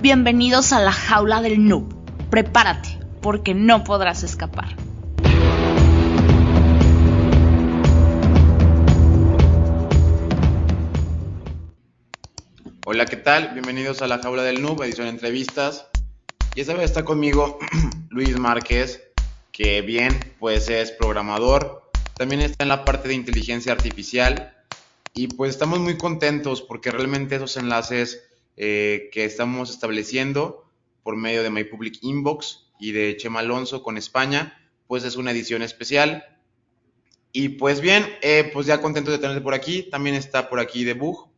Bienvenidos a la jaula del noob. Prepárate, porque no podrás escapar. Hola, ¿qué tal? Bienvenidos a la jaula del noob, edición entrevistas. Y esta vez está conmigo Luis Márquez, que bien, pues es programador. También está en la parte de inteligencia artificial. Y pues estamos muy contentos porque realmente esos enlaces que estamos estableciendo por medio de My Public Inbox y de Chema Alonso con España, pues es una edición especial. Y pues bien, pues ya contento de tenerte por aquí. También está por aquí Debug.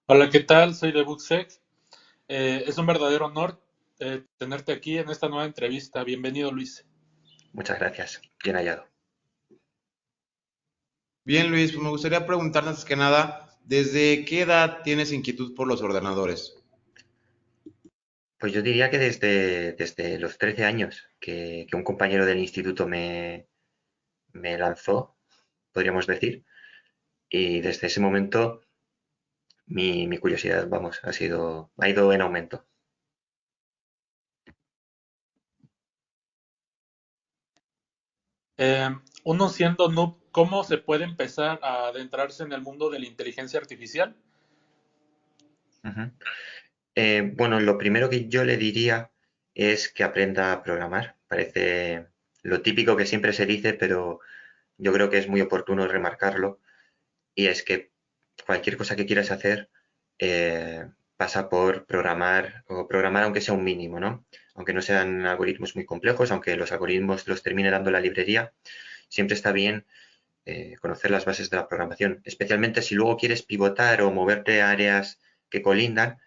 Hola, ¿qué tal? Soy de Bugsec. Es un verdadero honor tenerte aquí en esta nueva entrevista. Bienvenido, Luis. Muchas gracias. Bien hallado. Bien, Luis, pues me gustaría preguntarte antes que nada, ¿desde qué edad tienes inquietud por los ordenadores? Pues yo diría que desde los 13 años que un compañero del instituto me lanzó, podríamos decir, y desde ese momento mi curiosidad, vamos, ha ido en aumento. Eh, Uno siendo noob, ¿cómo se puede empezar a adentrarse en el mundo de la inteligencia artificial? Ujú. Bueno, lo primero que yo le diría es que aprenda a programar. Parece lo típico que siempre se dice, pero yo creo que es muy oportuno remarcarlo, y es que cualquier cosa que quieras hacer pasa por programar, o programar aunque sea un mínimo, ¿no? Aunque no sean algoritmos muy complejos, aunque los algoritmos los termine dando la librería, siempre está bien conocer las bases de la programación, especialmente si luego quieres pivotar o moverte a áreas que colindan.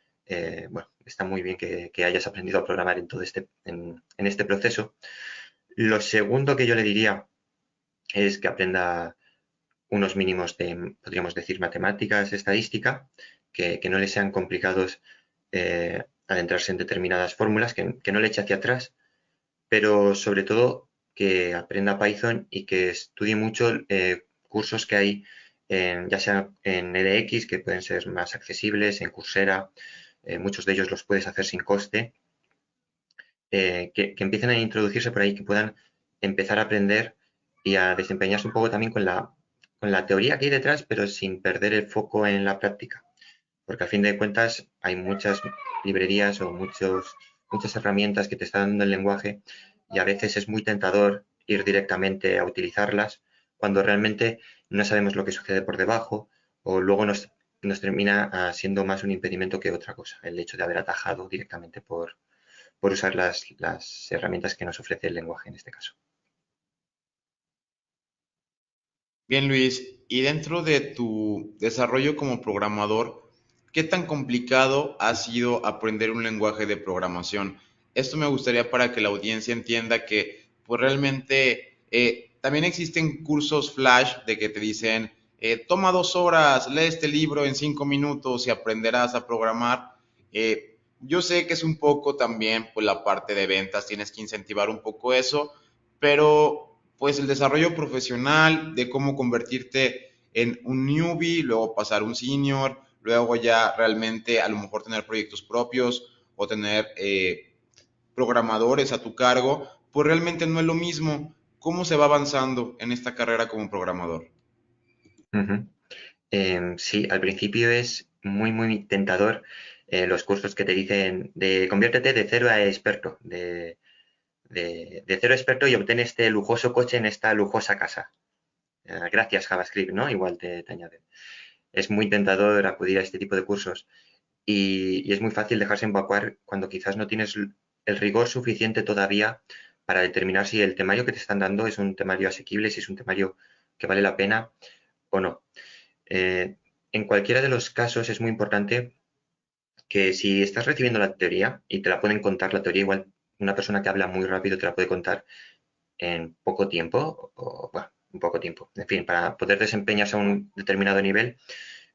Bueno, está muy bien que hayas aprendido a programar en todo en este proceso. Lo segundo que yo le diría es que aprenda unos mínimos de, podríamos decir, matemáticas, estadística, que no le sean complicados adentrarse en determinadas fórmulas, que no le eche hacia atrás, pero sobre todo que aprenda Python y que estudie mucho cursos que hay, ya sea en edX, que pueden ser más accesibles, en Coursera, muchos de ellos los puedes hacer sin coste, que empiecen a introducirse por ahí, que puedan empezar a aprender y a desempeñarse un poco también con la teoría que hay detrás, pero sin perder el foco en la práctica. Porque al fin de cuentas hay muchas librerías o muchas herramientas que te están dando el lenguaje, y a veces es muy tentador ir directamente a utilizarlas cuando realmente no sabemos lo que sucede por debajo, o luego nos termina siendo más un impedimento que otra cosa, el hecho de haber atajado directamente por usar las herramientas que nos ofrece el lenguaje en este caso. Bien, Luis, y dentro de tu desarrollo como programador, ¿qué tan complicado ha sido aprender un lenguaje de programación? Esto me gustaría para que la audiencia entienda que, pues realmente, también existen cursos flash de que te dicen, toma 2 horas, lee este libro en 5 minutos y aprenderás a programar. Yo sé que es un poco también, pues la parte de ventas, tienes que incentivar un poco eso, pero pues el desarrollo profesional de cómo convertirte en un newbie, luego pasar un senior, luego ya realmente a lo mejor tener proyectos propios o tener programadores a tu cargo, pues realmente no es lo mismo. ¿Cómo se va avanzando en esta carrera como programador? Ujú. Sí, al principio es muy tentador los cursos que te dicen de conviértete de cero a experto, de cero a experto y obtén este lujoso coche en esta lujosa casa. Gracias JavaScript, ¿no? Igual te añaden. Es muy tentador acudir a este tipo de cursos, y es muy fácil dejarse evacuar cuando quizás no tienes el rigor suficiente todavía para determinar si el temario que te están dando es un temario asequible, si es un temario que vale la pena o no. En cualquiera de los casos es muy importante que si estás recibiendo la teoría y te la pueden contar, la teoría igual una persona que habla muy rápido te la puede contar en poco tiempo, o bueno, en poco tiempo. En fin, para poder desempeñarse a un determinado nivel,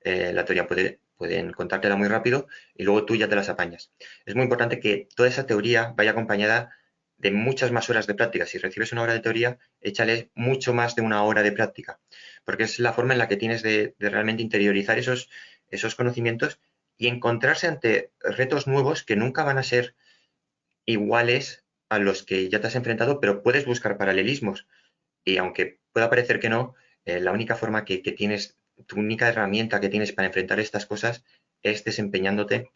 la teoría pueden contártela muy rápido y luego tú ya te las apañas. Es muy importante que toda esa teoría vaya acompañada de muchas más horas de práctica. Si recibes una hora de teoría, échale mucho más de una hora de práctica, porque es la forma en la que tienes de realmente interiorizar esos conocimientos y encontrarse ante retos nuevos que nunca van a ser iguales a los que ya te has enfrentado, pero puedes buscar paralelismos. Y aunque pueda parecer que no, la única forma que tienes, tu única herramienta que tienes para enfrentar estas cosas es desempeñándote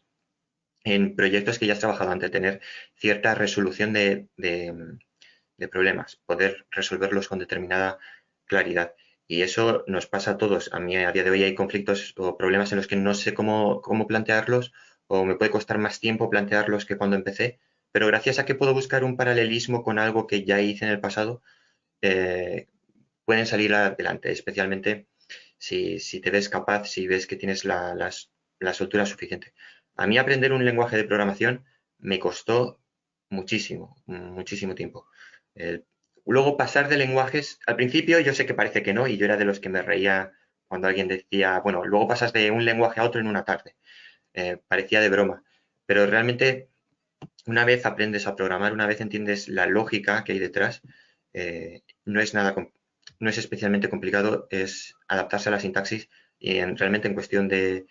en proyectos que ya has trabajado antes, tener cierta resolución de problemas, poder resolverlos con determinada claridad. Y eso nos pasa a todos. A mí a día de hoy hay conflictos o problemas en los que no sé cómo plantearlos, o me puede costar más tiempo plantearlos que cuando empecé, pero gracias a que puedo buscar un paralelismo con algo que ya hice en el pasado, eh, pueden salir adelante, especialmente si te ves capaz, si ves que tienes la soltura suficiente. A mí aprender un lenguaje de programación me costó muchísimo, muchísimo tiempo. Eh, Luego pasar de lenguajes, al principio yo sé que parece que no, y yo era de los que me reía cuando alguien decía, bueno, luego pasas de un lenguaje a otro en una tarde. Parecía de broma, pero realmente una vez aprendes a programar, una vez entiendes la lógica que hay detrás, no es nada, no es especialmente complicado, es adaptarse a la sintaxis y realmente en cuestión de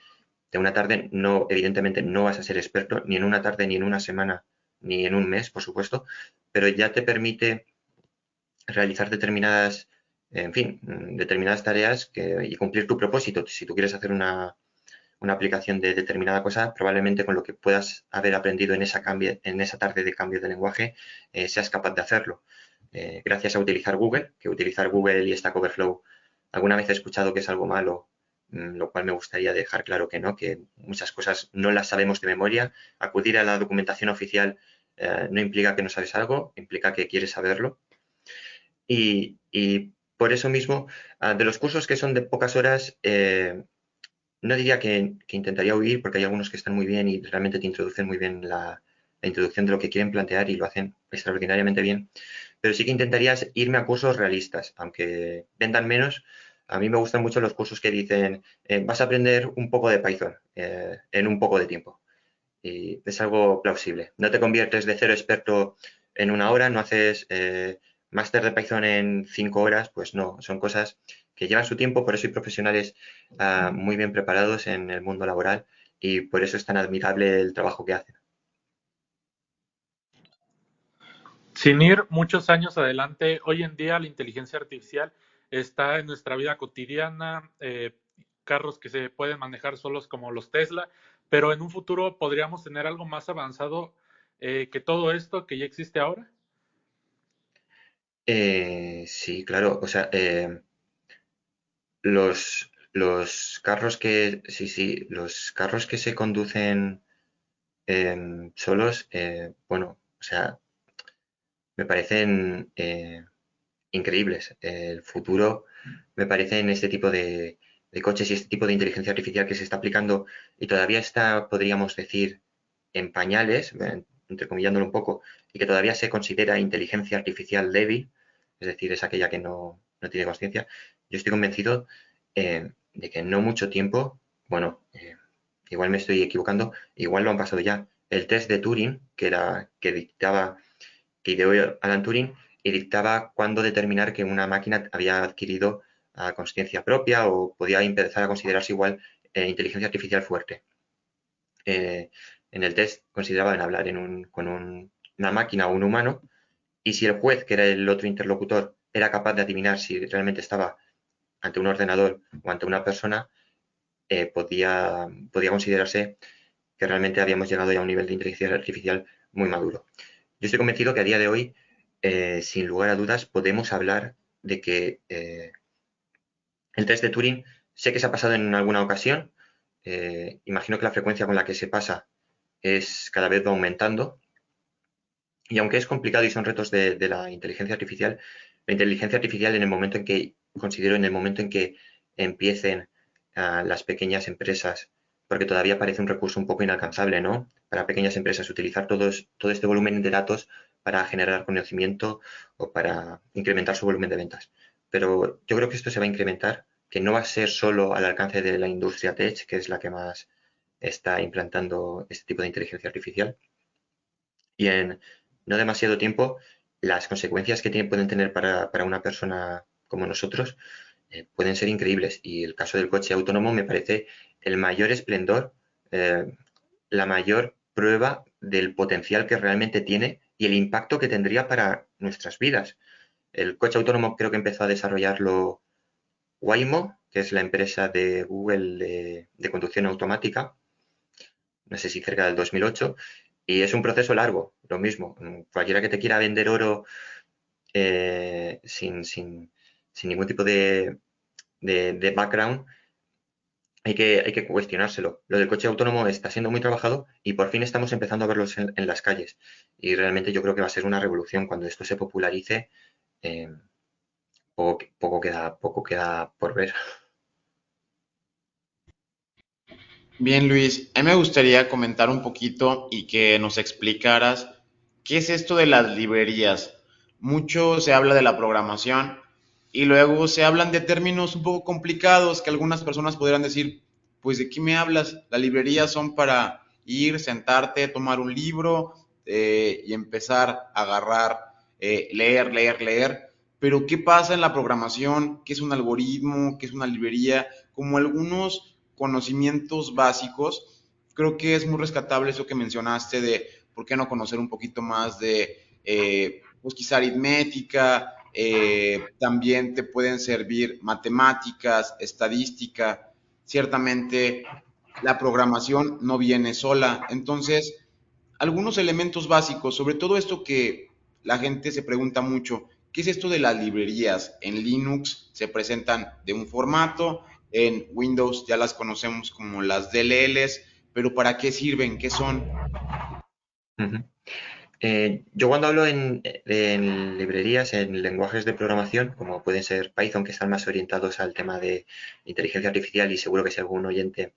una tarde, no, evidentemente no vas a ser experto ni en una tarde, ni en una semana, ni en un mes, por supuesto, pero ya te permite realizar determinadas, en fin, determinadas tareas y cumplir tu propósito. Si tú quieres hacer una aplicación de determinada cosa, probablemente con lo que puedas haber aprendido en esa tarde de cambio de lenguaje, seas capaz de hacerlo. Gracias a utilizar Google, que utilizar Google y Stack Overflow, alguna vez he escuchado que es algo malo, lo cual me gustaría dejar claro que no, que muchas cosas no las sabemos de memoria. Acudir a la documentación oficial no implica que no sabes algo, implica que quieres saberlo. Y por eso mismo, de los cursos que son de pocas horas, no diría que intentaría huir, porque hay algunos que están muy bien y realmente te introducen muy bien la introducción de lo que quieren plantear y lo hacen extraordinariamente bien, pero sí que intentaría irme a cursos realistas, aunque vendan menos. A mí me gustan mucho los cursos que dicen, vas a aprender un poco de Python en un poco de tiempo. Y es algo plausible. No te conviertes de cero experto en una hora, no haces máster de Python en 5 horas, pues no, son cosas que llevan su tiempo, por eso hay profesionales muy bien preparados en el mundo laboral y por eso es tan admirable el trabajo que hacen. Sin ir muchos años adelante, hoy en día la inteligencia artificial está en nuestra vida cotidiana, carros que se pueden manejar solos como los Tesla, pero en un futuro podríamos tener algo más avanzado que todo esto que ya existe ahora. Sí, claro, o sea, los carros sí, los carros que se conducen solos, bueno, o sea, me parecen increíbles. El futuro me parece en este tipo de coches y este tipo de inteligencia artificial que se está aplicando y todavía está, podríamos decir, en pañales, entrecomillándolo un poco, y que todavía se considera inteligencia artificial débil, es decir, es aquella que no tiene conciencia. Yo estoy convencido de que en no mucho tiempo, bueno, igual me estoy equivocando, igual lo han pasado ya. El test de Turing, que ideó Alan Turing y dictaba cuándo determinar que una máquina había adquirido consciencia propia o podía empezar a considerarse igual inteligencia artificial fuerte. En el test consideraban hablar con una máquina o un humano y si el juez, que era el otro interlocutor, era capaz de adivinar si realmente estaba ante un ordenador o ante una persona, podía considerarse que realmente habíamos llegado ya a un nivel de inteligencia artificial muy maduro. Yo estoy convencido que a día de hoy, sin lugar a dudas, podemos hablar de que el test de Turing sé que se ha pasado en alguna ocasión. Imagino que la frecuencia con la que se pasa es cada vez va aumentando. Y aunque es complicado y son retos de la inteligencia artificial en el momento en que, considero en el momento en que empiecen las pequeñas empresas, porque todavía parece un recurso un poco inalcanzable, ¿no? Para pequeñas empresas utilizar todo este volumen de datos para generar conocimiento o para incrementar su volumen de ventas. Pero yo creo que esto se va a incrementar, que no va a ser solo al alcance de la industria tech, que es la que más está implantando este tipo de inteligencia artificial. Y en no demasiado tiempo, las consecuencias que pueden tener para una persona como nosotros pueden ser increíbles. Y el caso del coche autónomo me parece el mayor esplendor la mayor prueba del potencial que realmente tiene y el impacto que tendría para nuestras vidas. El coche autónomo creo que empezó a desarrollarlo Waymo, que es la empresa de Google de conducción automática, no sé si cerca del 2008, y es un proceso largo, lo mismo. Cualquiera que te quiera vender oro sin ningún tipo de background, hay que cuestionárselo. Lo del coche autónomo está siendo muy trabajado y por fin estamos empezando a verlos en las calles. Y realmente yo creo que va a ser una revolución cuando esto se popularice. eh, poco queda por ver. Bien, Luis, a mí me gustaría comentar un poquito y que nos explicaras qué es esto de las librerías. Mucho se habla de la programación y luego se hablan de términos un poco complicados que algunas personas podrían decir, pues ¿de qué me hablas? Las librerías son para ir, sentarte, tomar un libro y empezar a agarrar, leer, leer, leer. Pero ¿qué pasa en la programación? ¿Qué es un algoritmo? ¿Qué es una librería? Como algunos conocimientos básicos, creo que es muy rescatable eso que mencionaste de por qué no conocer un poquito más de, pues quizá aritmética, también te pueden servir matemáticas, estadística, ciertamente la programación no viene sola, entonces algunos elementos básicos, sobre todo esto que la gente se pregunta mucho, ¿qué es esto de las librerías? En Linux se presentan de un formato, en Windows ya las conocemos como las DLLs, pero ¿para qué sirven? ¿Qué son? Ujú. Yo cuando hablo en librerías, en lenguajes de programación, como pueden ser Python, que están más orientados al tema de inteligencia artificial, y seguro que si algún oyente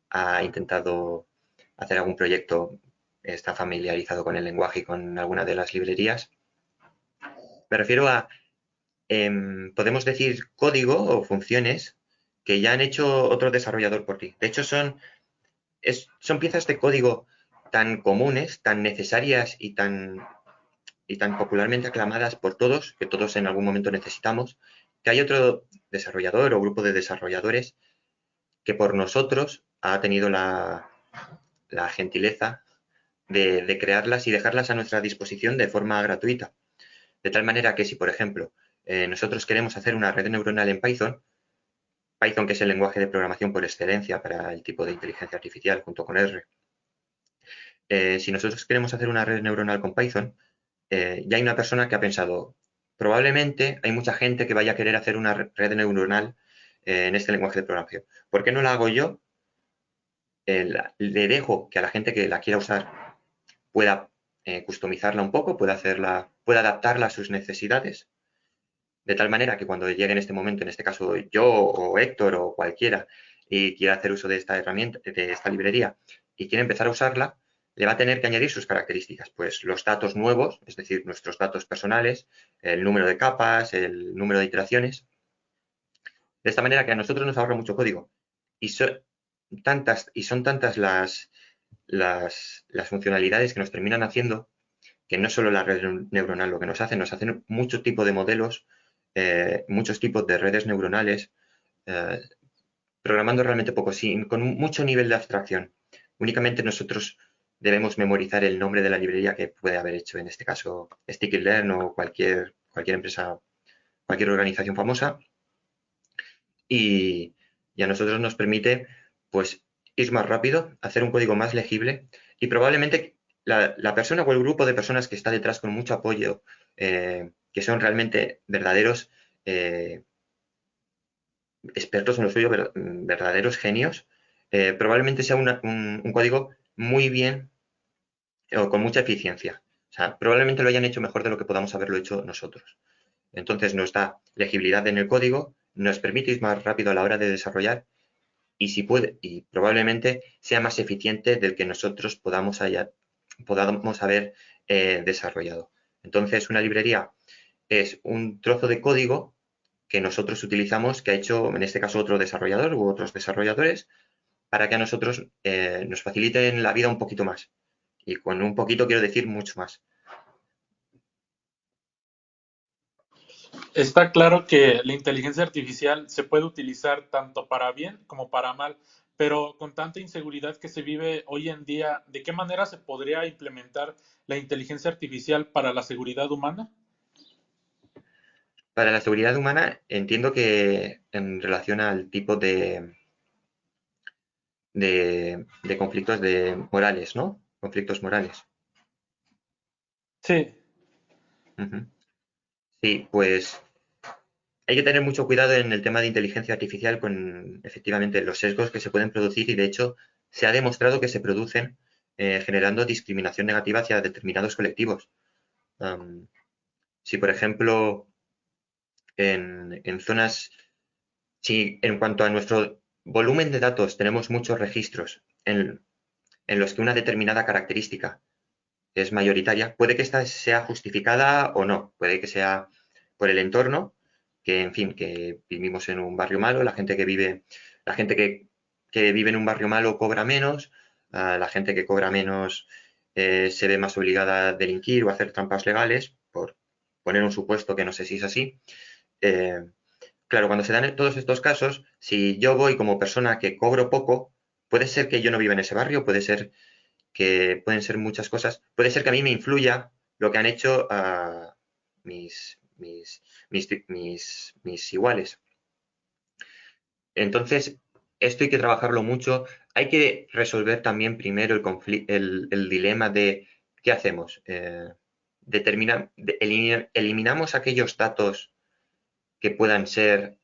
ha intentado hacer algún proyecto, está familiarizado con el lenguaje y con alguna de las librerías. Me refiero a, podemos decir, código o funciones que ya han hecho otro desarrollador por ti. De hecho, son piezas de código tan comunes, tan necesarias y tan popularmente aclamadas por todos, que todos en algún momento necesitamos, que hay otro desarrollador o grupo de desarrolladores que por nosotros ha tenido la gentileza de crearlas y dejarlas a nuestra disposición de forma gratuita. De tal manera que si, por ejemplo, nosotros queremos hacer una red neuronal en Python, Python que es el lenguaje de programación por excelencia para el tipo de inteligencia artificial junto con R, si nosotros queremos hacer una red neuronal con Python, ya hay una persona que ha pensado, probablemente hay mucha gente que vaya a querer hacer una red neuronal en este lenguaje de programación. ¿Por qué no la hago yo? Le dejo que a la gente que la quiera usar pueda customizarla un poco, pueda adaptarla a sus necesidades, de tal manera que cuando llegue en este momento, en este caso yo o Héctor o cualquiera, y quiera hacer uso de esta herramienta, de esta librería, y quiere empezar a usarla, le va a tener que añadir sus características, pues los datos nuevos, es decir, nuestros datos personales, el número de capas, el número de iteraciones, de esta manera que a nosotros nos ahorra mucho código. Y son tantas las funcionalidades que nos terminan haciendo, que no solo la red neuronal lo que nos hacen muchos tipos de modelos, muchos tipos de redes neuronales, eh, programando realmente poco, con mucho nivel de abstracción. Únicamente nosotros debemos memorizar el nombre de la librería que puede haber hecho, en este caso, Scikit-learn o cualquier empresa, cualquier organización famosa, y, y a nosotros nos permite, pues, ir más rápido, hacer un código más legible y probablemente la persona o el grupo de personas que está detrás con mucho apoyo, que son realmente verdaderos expertos en lo suyo, verdaderos genios, probablemente sea un código muy bien o con mucha eficiencia. O sea, probablemente lo hayan hecho mejor de lo que podamos haberlo hecho nosotros. Entonces nos da legibilidad en el código, nos permite ir más rápido a la hora de desarrollar y si puede, y probablemente sea más eficiente del que nosotros podamos haber desarrollado. Entonces, una librería es un trozo de código que nosotros utilizamos, que ha hecho en este caso otro desarrollador u otros desarrolladores, para que a nosotros nos faciliten la vida un poquito más. Y con un poquito quiero decir mucho más. Está claro que la inteligencia artificial se puede utilizar tanto para bien como para mal, pero con tanta inseguridad que se vive hoy en día, ¿de qué manera se podría implementar la inteligencia artificial para la seguridad humana? Para la seguridad humana, entiendo que en relación al tipo de conflictos morales, ¿no? Conflictos morales. Sí, Ujú. Sí, pues hay que tener mucho cuidado en el tema de inteligencia artificial con efectivamente los sesgos que se pueden producir y de hecho se ha demostrado que se producen generando discriminación negativa hacia determinados colectivos. Am, si, por ejemplo, en zonas, si en cuanto a nuestro volumen de datos tenemos muchos registros en los que una determinada característica es mayoritaria, puede que esta sea justificada o no, puede que sea por el entorno, que en fin, que vivimos en un barrio malo, la gente que vive en un barrio malo cobra menos, la gente que cobra menos se ve más obligada a delinquir o a hacer trampas legales, por poner un supuesto que no sé si es así. Eh, claro, cuando se dan todos estos casos, si yo voy como persona que cobro poco, puede ser que yo no viva en ese barrio, puede ser que pueden ser muchas cosas. Puede ser que a mí me influya lo que han hecho mis iguales. Entonces, esto hay que trabajarlo mucho. Hay que resolver también primero el dilema de qué hacemos. Eliminamos aquellos datos que puedan ser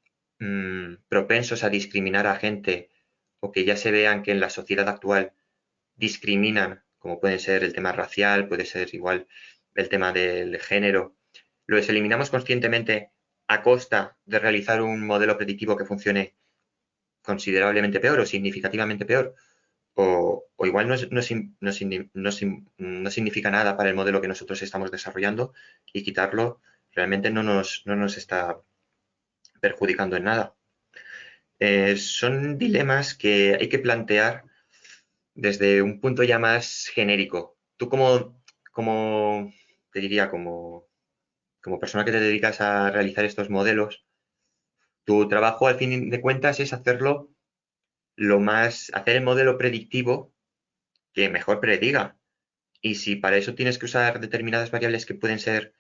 propensos a discriminar a gente o que ya se vean que en la sociedad actual discriminan, como puede ser el tema racial, puede ser igual el tema del género, los eliminamos conscientemente a costa de realizar un modelo predictivo que funcione considerablemente peor o significativamente peor, o igual no significa nada para el modelo que nosotros estamos desarrollando y quitarlo realmente no nos está perjudicando en nada. Son dilemas que hay que plantear desde un punto ya más genérico. Tú como te diría, como persona que te dedicas a realizar estos modelos, tu trabajo al fin de cuentas es hacer el modelo predictivo que mejor prediga. Y si para eso tienes que usar determinadas variables que pueden ser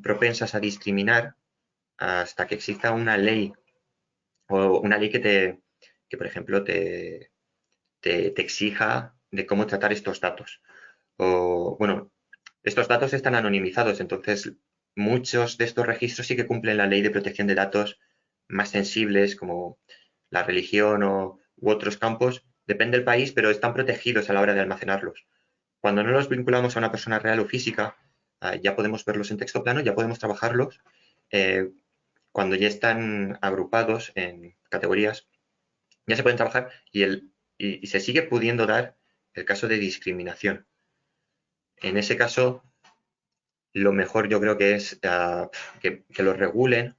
propensas a discriminar, hasta que exista una ley o una ley que por ejemplo, te exija de cómo tratar estos datos. O, bueno, estos datos están anonimizados, entonces muchos de estos registros sí que cumplen la ley de protección de datos más sensibles, como la religión u otros campos. Depende del país, pero están protegidos a la hora de almacenarlos. Cuando no los vinculamos a una persona real o física, ya podemos verlos en texto plano, ya podemos trabajarlos. Cuando ya están agrupados en categorías, ya se pueden trabajar y se sigue pudiendo dar el caso de discriminación. En ese caso, lo mejor yo creo que es que lo regulen,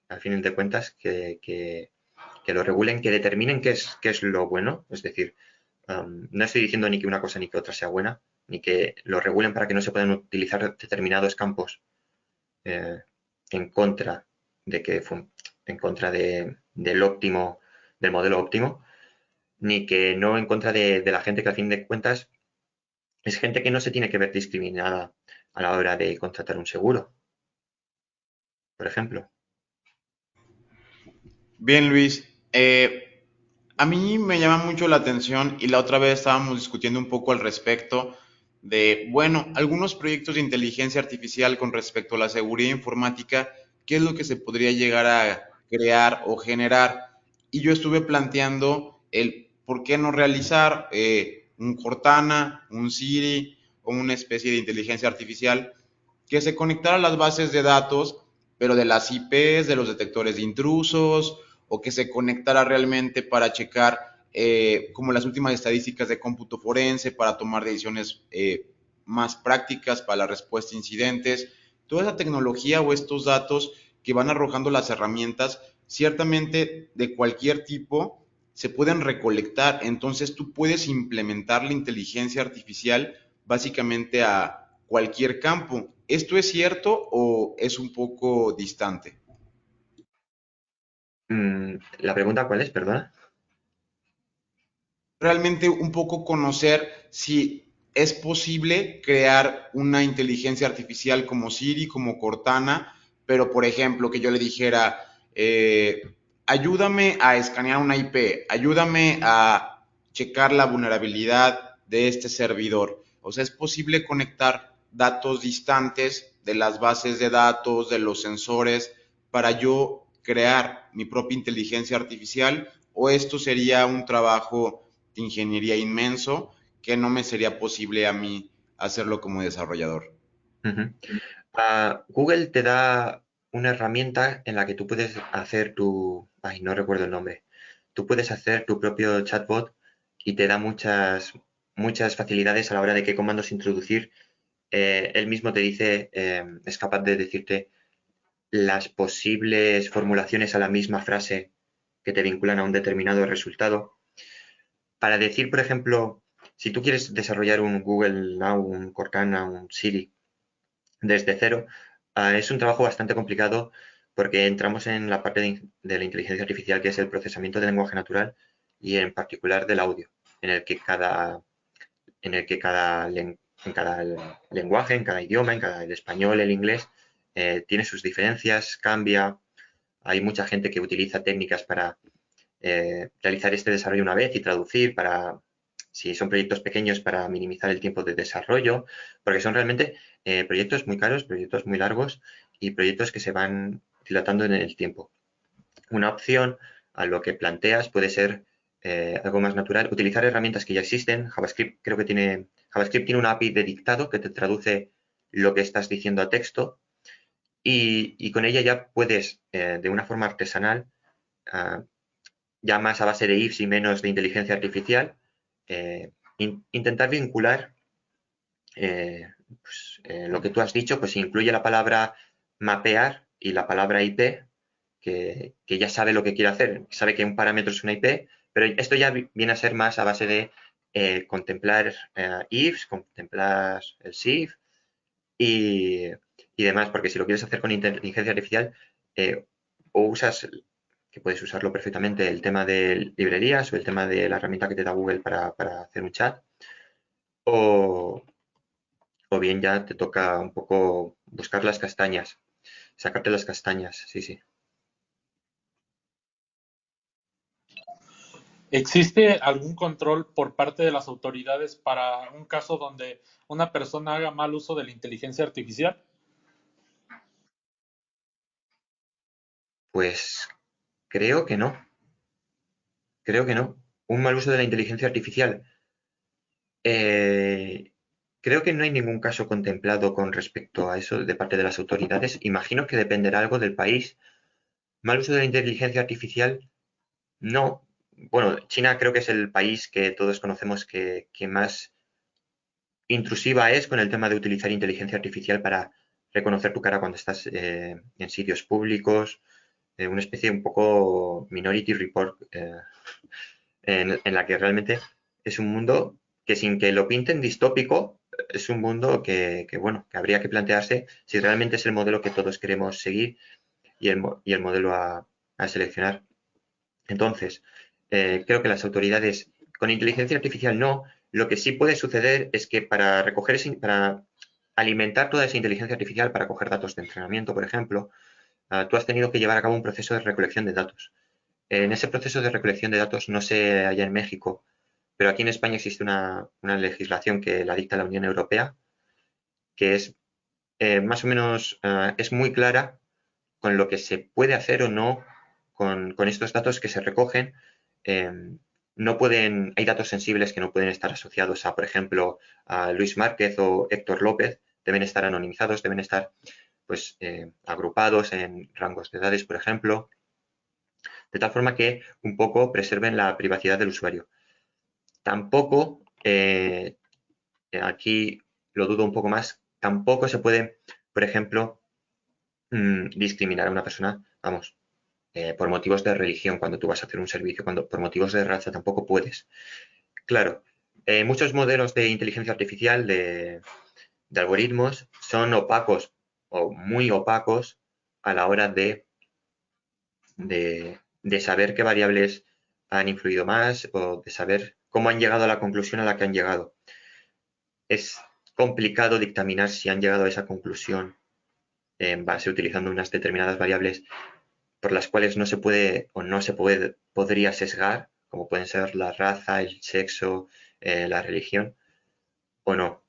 al fin de cuentas, que lo regulen, que determinen qué es lo bueno. Es decir, no estoy diciendo ni que una cosa ni que otra sea buena, ni que lo regulen para que no se puedan utilizar determinados campos eh, en contra en contra del óptimo, del modelo óptimo, ni que no en contra de la gente que al fin de cuentas es gente que no se tiene que ver discriminada a la hora de contratar un seguro, por ejemplo. Bien, Luis. A mí me llama mucho la atención y la otra vez estábamos discutiendo un poco al respecto de, bueno, algunos proyectos de inteligencia artificial con respecto a la seguridad informática, qué es lo que se podría llegar a crear o generar. Y yo estuve planteando el por qué no realizar un Cortana, un Siri o una especie de inteligencia artificial que se conectara a las bases de datos, pero de las IPs, de los detectores de intrusos, o que se conectara realmente para checar como las últimas estadísticas de cómputo forense, para tomar decisiones más prácticas para la respuesta a incidentes. Toda esa tecnología o estos datos que van arrojando las herramientas, ciertamente de cualquier tipo, se pueden recolectar. Entonces tú puedes implementar la inteligencia artificial básicamente a cualquier campo. ¿Esto es cierto o es un poco distante? ¿La pregunta cuál es? Perdona. realmente un poco conocer si es posible crear una inteligencia artificial como Siri, como Cortana, pero por ejemplo que yo le dijera, ayúdame a escanear una IP, ayúdame a checar la vulnerabilidad de este servidor. O sea, es posible conectar datos distantes de las bases de datos, de los sensores, para yo crear mi propia inteligencia artificial, o esto sería un trabajo de ingeniería inmenso que no me sería posible a mí hacerlo como desarrollador. Ujú. Google te da una herramienta en la que tú puedes hacer ay, no recuerdo el nombre. Tú puedes hacer tu propio chatbot y te da muchas facilidades a la hora de qué comandos introducir. Él mismo te dice, es capaz de decirte las posibles formulaciones a la misma frase que te vinculan a un determinado resultado. Para decir, por ejemplo, si tú quieres desarrollar un Google Now, un Cortana, un Siri desde cero, es un trabajo bastante complicado porque entramos en la parte de la inteligencia artificial, que es el procesamiento del lenguaje natural y en particular del audio, en el que en cada lenguaje, en cada idioma, el español, el inglés, tiene sus diferencias, cambia. Hay mucha gente que utiliza técnicas para realizar este desarrollo una vez y traducir si son proyectos pequeños, para minimizar el tiempo de desarrollo, porque son realmente proyectos muy caros, proyectos muy largos y proyectos que se van dilatando en el tiempo. Una opción a lo que planteas puede ser algo más natural, utilizar herramientas que ya existen. JavaScript tiene una API de dictado que te traduce lo que estás diciendo a texto y con ella ya puedes, de una forma artesanal, uh, ya más a base de ifs y menos de inteligencia artificial, intentar vincular lo que tú has dicho, pues incluye la palabra mapear y la palabra IP, que ya sabe lo que quiere hacer, sabe que un parámetro es una IP, pero esto ya viene a ser más a base de contemplar ifs, contemplar el SIF y, y demás, porque si lo quieres hacer con inteligencia artificial, o usas, que puedes usarlo perfectamente, el tema de librerías o el tema de la herramienta que te da Google para hacer un chat, o, o bien ya te toca un poco buscar las castañas, sacarte las castañas, sí, sí. ¿Existe algún control por parte de las autoridades para un caso donde una persona haga mal uso de la inteligencia artificial? Pues creo que no, creo que no. Un mal uso de la inteligencia artificial. Eh, Creo que no hay ningún caso contemplado con respecto a eso de parte de las autoridades. Imagino que dependerá algo del país. Mal uso de la inteligencia artificial, no. Bueno, China creo que es el país que todos conocemos que más intrusiva es con el tema de utilizar inteligencia artificial para reconocer tu cara cuando estás en sitios públicos, una especie un poco Minority Report, en la que realmente es un mundo que, sin que lo pinten distópico, es un mundo bueno, que habría que plantearse si realmente es el modelo que todos queremos seguir y el modelo a seleccionar. Entonces, creo que las autoridades con inteligencia artificial no. Lo que sí puede suceder es que para para alimentar toda esa inteligencia artificial, para coger datos de entrenamiento, por ejemplo, tú has tenido que llevar a cabo un proceso de recolección de datos. En ese proceso de recolección de datos, no sé allá en México, pero aquí en España existe una legislación que la dicta la Unión Europea, que es más o menos, es muy clara con lo que se puede hacer o no con estos datos que se recogen. Eh, no pueden, hay datos sensibles que no pueden estar asociados a, por ejemplo, a Luis Márquez o Héctor López, deben estar anonimizados, deben estar pues agrupados en rangos de edades, por ejemplo, de tal forma que un poco preserven la privacidad del usuario. Tampoco, aquí lo dudo un poco más, tampoco se puede, por ejemplo, discriminar a una persona, vamos, por motivos de religión cuando tú vas a hacer un servicio, cuando por motivos de raza tampoco puedes. Claro, muchos modelos de inteligencia artificial, de algoritmos, son opacos o muy opacos a la hora de saber qué variables han influido más o de saber cómo han llegado a la conclusión a la que han llegado. Es complicado dictaminar si han llegado a esa conclusión en base utilizando unas determinadas variables por las cuales no se puede o no se podría sesgar, como pueden ser la raza, el sexo, la religión, o no.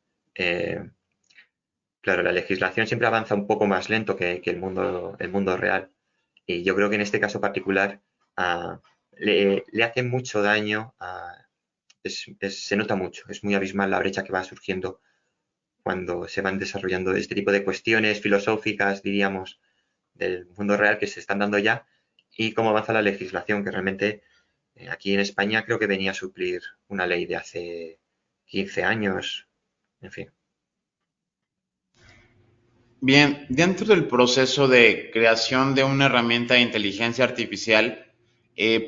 Claro, la legislación siempre avanza un poco más lento que el mundo real. Y yo creo que en este caso particular le hace mucho daño, se nota mucho, es muy abismal la brecha que va surgiendo cuando se van desarrollando este tipo de cuestiones filosóficas, diríamos, del mundo real que se están dando ya y cómo avanza la legislación, que realmente aquí en España creo que venía a suplir una ley de hace 15 años, en fin. Bien, dentro del proceso de creación de una herramienta de inteligencia artificial,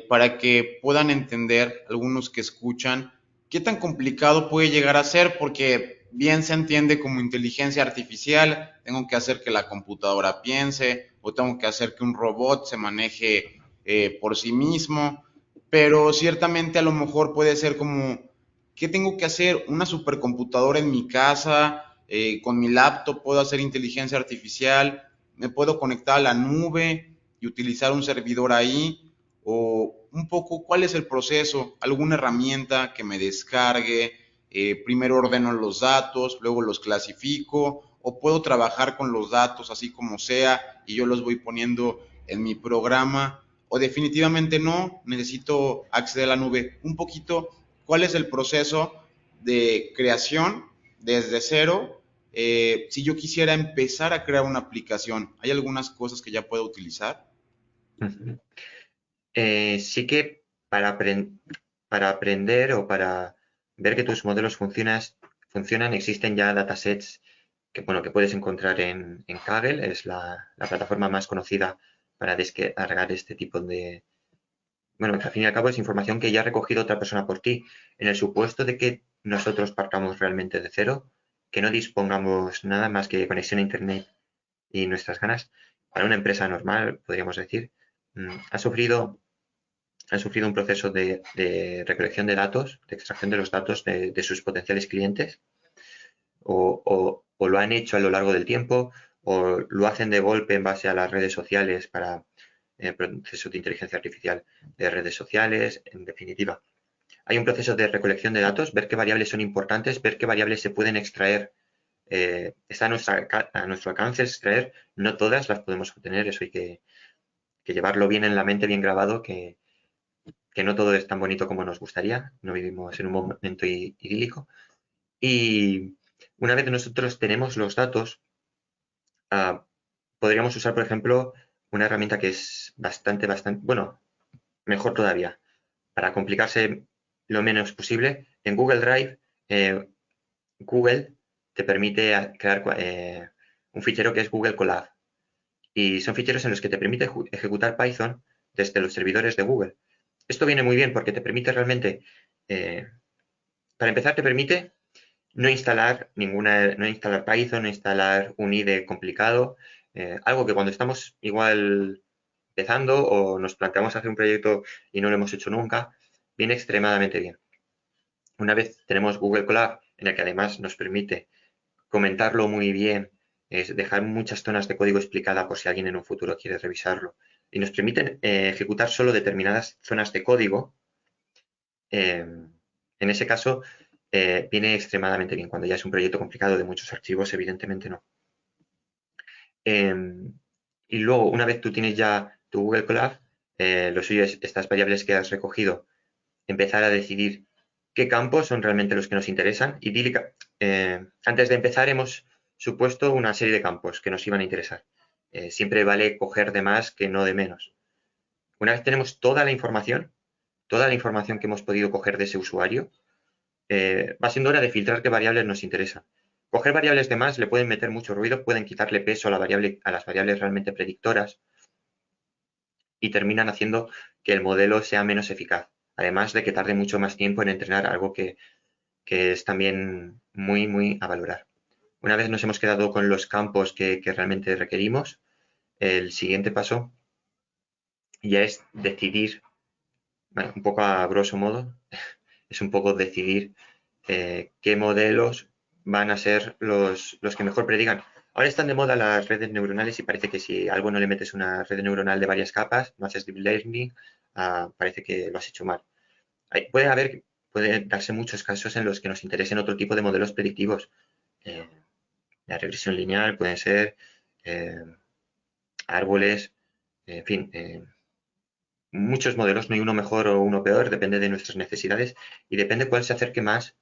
para que puedan entender algunos que escuchan, ¿qué tan complicado puede llegar a ser? Porque bien se entiende como inteligencia artificial, tengo que hacer que la computadora piense o tengo que hacer que un robot se maneje por sí mismo, pero ciertamente a lo mejor puede ser como, ¿qué tengo que hacer? Una supercomputadora en mi casa, con mi laptop puedo hacer inteligencia artificial, me puedo conectar a la nube y utilizar un servidor ahí, o un poco cuál es el proceso, alguna herramienta que me descargue, primero ordeno los datos, luego los clasifico, o puedo trabajar con los datos así como sea y yo los voy poniendo en mi programa, o definitivamente no, necesito acceder a la nube. Un poquito, ¿cuál es el proceso de creación desde cero? Si yo quisiera empezar a crear una aplicación, ¿hay algunas cosas que ya puedo utilizar? Sí que para aprender o para ver que tus modelos funcionan, existen ya datasets bueno, que puedes encontrar en Kaggle, es la plataforma más conocida para descargar este tipo de... Bueno, que al fin y al cabo es información que ya ha recogido otra persona por ti. En el supuesto de que nosotros partamos realmente de cero, que no dispongamos nada más que conexión a Internet y nuestras ganas, para una empresa normal, podríamos decir, ha sufrido un proceso de recolección de datos, de extracción de los datos de sus potenciales clientes, o lo han hecho a lo largo del tiempo, o lo hacen de golpe en base a las redes sociales para procesos de inteligencia artificial de redes sociales, en definitiva. Hay un proceso de recolección de datos, ver qué variables son importantes, ver qué variables se pueden extraer. Está a nuestro alcance extraer, no todas las podemos obtener, eso hay que llevarlo bien en la mente, bien grabado, que no todo es tan bonito como nos gustaría, no vivimos en un momento idílico. Y una vez nosotros tenemos los datos, podríamos usar, por ejemplo, una herramienta que es bueno, mejor todavía, para complicarse lo menos posible. En Google Drive, Google te permite crear un fichero que es Google Colab. Y son ficheros en los que te permite ejecutar Python desde los servidores de Google. Esto viene muy bien porque te permite realmente, para empezar, te permite no instalar Python, no instalar un IDE complicado, algo que cuando estamos igual empezando o nos planteamos hacer un proyecto y no lo hemos hecho nunca, viene extremadamente bien. Una vez tenemos Google Colab, en el que además nos permite comentarlo muy bien, es dejar muchas zonas de código explicada por si alguien en un futuro quiere revisarlo, y nos permiten ejecutar solo determinadas zonas de código, en ese caso viene extremadamente bien. Cuando ya es un proyecto complicado de muchos archivos, evidentemente no. Y luego, una vez tú tienes ya tu Google Colab, lo suyo es estas variables que has recogido, empezar a decidir qué campos son realmente los que nos interesan. Antes de empezar hemos supuesto una serie de campos que nos iban a interesar. Siempre vale coger de más que no de menos. Una vez tenemos toda la información que hemos podido coger de ese usuario, va siendo hora de filtrar qué variables nos interesan. Coger variables de más le pueden meter mucho ruido, pueden quitarle peso a las variables realmente predictoras y terminan haciendo que el modelo sea menos eficaz. Además de que tarde mucho más tiempo en entrenar, algo que es también muy, muy a valorar. Una vez nos hemos quedado con los campos que realmente requerimos, el siguiente paso ya es decidir, bueno, un poco a grosso modo, es un poco decidir qué modelos van a ser los que mejor predigan. Ahora están de moda las redes neuronales y parece que si a algo no le metes una red neuronal de varias capas, no haces deep learning, parece que lo has hecho mal. Puede darse muchos casos en los que nos interesen otro tipo de modelos predictivos. La regresión lineal pueden ser árboles, en fin, muchos modelos, no hay uno mejor o uno peor, depende de nuestras necesidades y depende cuál se acerque más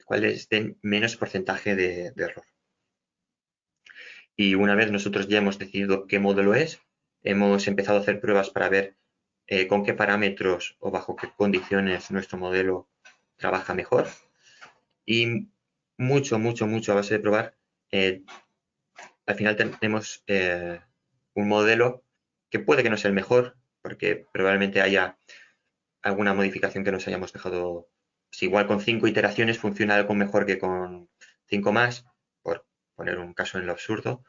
cuál les den menos porcentaje de error. Y una vez nosotros ya hemos decidido qué modelo es, hemos empezado a hacer pruebas para ver con qué parámetros o bajo qué condiciones nuestro modelo trabaja mejor. Y mucho a base de probar, al final tenemos un modelo que puede que no sea el mejor, porque probablemente haya alguna modificación que nos hayamos dejado. Si igual con 5 iteraciones funciona algo mejor que con 5 más, por poner un caso en lo absurdo,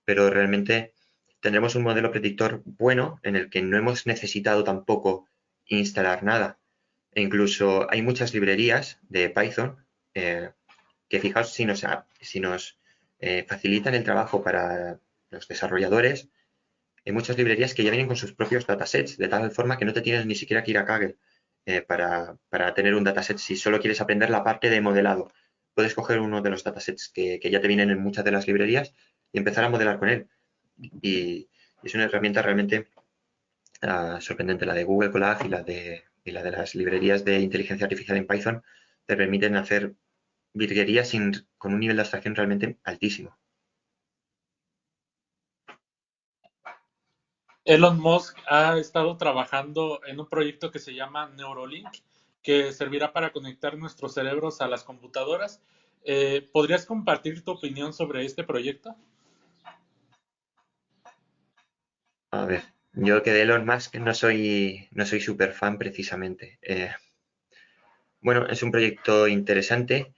pero realmente tendremos un modelo predictor bueno en el que no hemos necesitado tampoco instalar nada. E incluso hay muchas librerías de Python que fijaos si nos facilitan el trabajo para los desarrolladores. Hay muchas librerías que ya vienen con sus propios datasets, de tal forma que no te tienes ni siquiera que ir a Kaggle para tener un dataset. Si solo quieres aprender la parte de modelado, puedes coger uno de los datasets que ya te vienen en muchas de las librerías y empezar a modelar con él. Y es una herramienta realmente sorprendente. La de Google Colab y la de las librerías de inteligencia artificial en Python te permiten hacer virguerías con un nivel de abstracción realmente altísimo. Elon Musk ha estado trabajando en un proyecto que se llama Neuralink, que servirá para conectar nuestros cerebros a las computadoras. ¿Podrías compartir tu opinión sobre este proyecto? A ver, yo que de Elon Musk no soy súper fan precisamente. Bueno, es un proyecto interesante.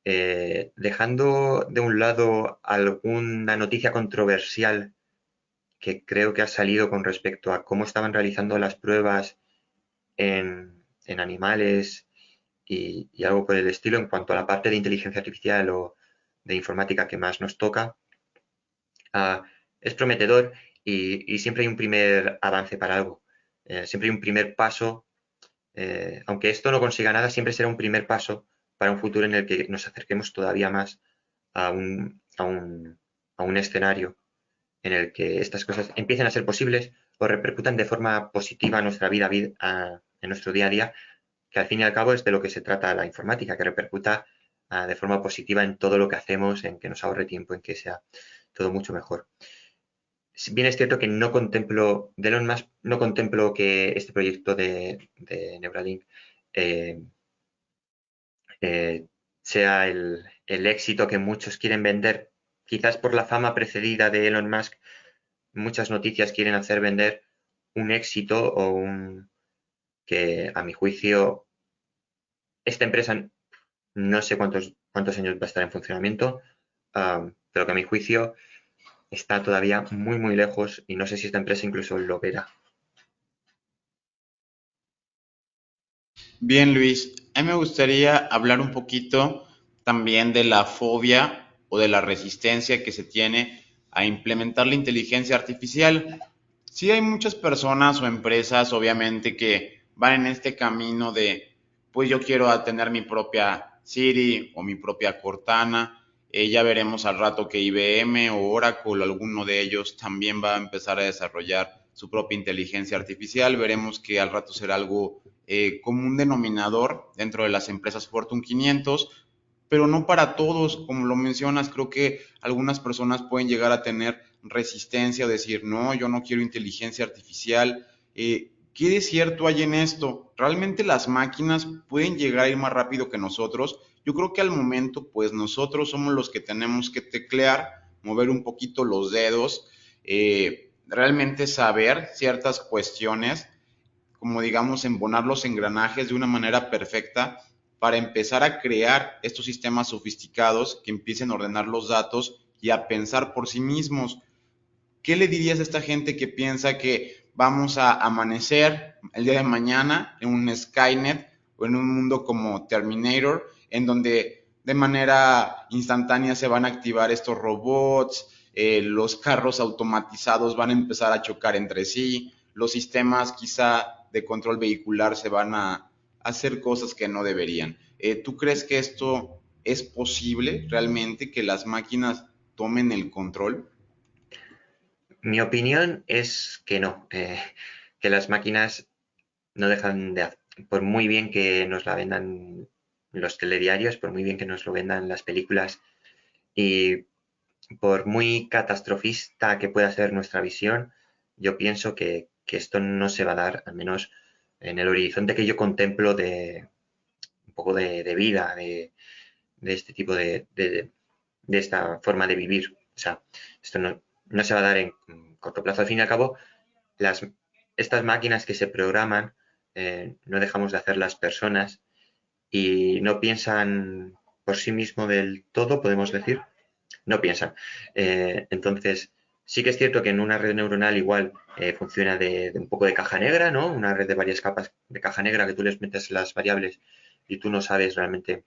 Dejando de un lado alguna noticia controversial que creo que ha salido con respecto a cómo estaban realizando las pruebas en animales y algo por el estilo, en cuanto a la parte de inteligencia artificial o de informática que más nos toca, es prometedor y siempre hay un primer avance para algo. Siempre hay un primer paso. Aunque esto no consiga nada, siempre será un primer paso para un futuro en el que nos acerquemos todavía más a un escenario en el que estas cosas empiecen a ser posibles o repercutan de forma positiva en nuestra vida, en nuestro día a día, que al fin y al cabo es de lo que se trata la informática, que repercuta de forma positiva en todo lo que hacemos, en que nos ahorre tiempo, en que sea todo mucho mejor. Si bien es cierto que no contemplo, de Elon Musk, no contemplo que este proyecto de Neuralink sea el éxito que muchos quieren vender. Quizás por la fama precedida de Elon Musk, muchas noticias quieren hacer vender un éxito que a mi juicio esta empresa no sé cuántos años va a estar en funcionamiento, pero que a mi juicio está todavía muy lejos y no sé si esta empresa incluso lo verá. Bien, Luis, a mí me gustaría hablar un poquito también de la fobia o de la resistencia que se tiene a implementar la inteligencia artificial. Sí hay muchas personas o empresas, obviamente, que van en este camino de, pues yo quiero tener mi propia Siri o mi propia Cortana. Ya veremos al rato que IBM o Oracle, alguno de ellos, también va a empezar a desarrollar su propia inteligencia artificial. Veremos que al rato será algo como un denominador dentro de las empresas Fortune 500, pero no para todos, como lo mencionas. Creo que algunas personas pueden llegar a tener resistencia o decir, no, yo no quiero inteligencia artificial. ¿Qué de cierto hay en esto? ¿Realmente las máquinas pueden llegar a ir más rápido que nosotros? Yo creo que al momento, pues nosotros somos los que tenemos que teclear, mover un poquito los dedos, realmente saber ciertas cuestiones, como digamos, embonar los engranajes de una manera perfecta para empezar a crear estos sistemas sofisticados que empiecen a ordenar los datos y a pensar por sí mismos. ¿Qué le dirías a esta gente que piensa que vamos a amanecer el día de mañana en un Skynet o en un mundo como Terminator, en donde de manera instantánea se van a activar estos robots, los carros automatizados van a empezar a chocar entre sí, los sistemas quizá de control vehicular se van a hacer cosas que no deberían. ¿Tú crees que esto es posible realmente, que las máquinas tomen el control? Mi opinión es que no, que las máquinas no dejan de hacer, por muy bien que nos la vendan los telediarios, por muy bien que nos lo vendan las películas y por muy catastrofista que pueda ser nuestra visión, yo pienso que esto no se va a dar, al menos en el horizonte que yo contemplo de un poco de vida, de este tipo de esta forma de vivir. O sea, esto no se va a dar en corto plazo. Al fin y al cabo, las, estas máquinas que se programan, no dejamos de hacer las personas y no piensan por sí mismo del todo, podemos decir, no piensan. Entonces, sí que es cierto que en una red neuronal igual funciona de un poco de caja negra, ¿no? Una red de varias capas de caja negra que tú les metes las variables y tú no sabes realmente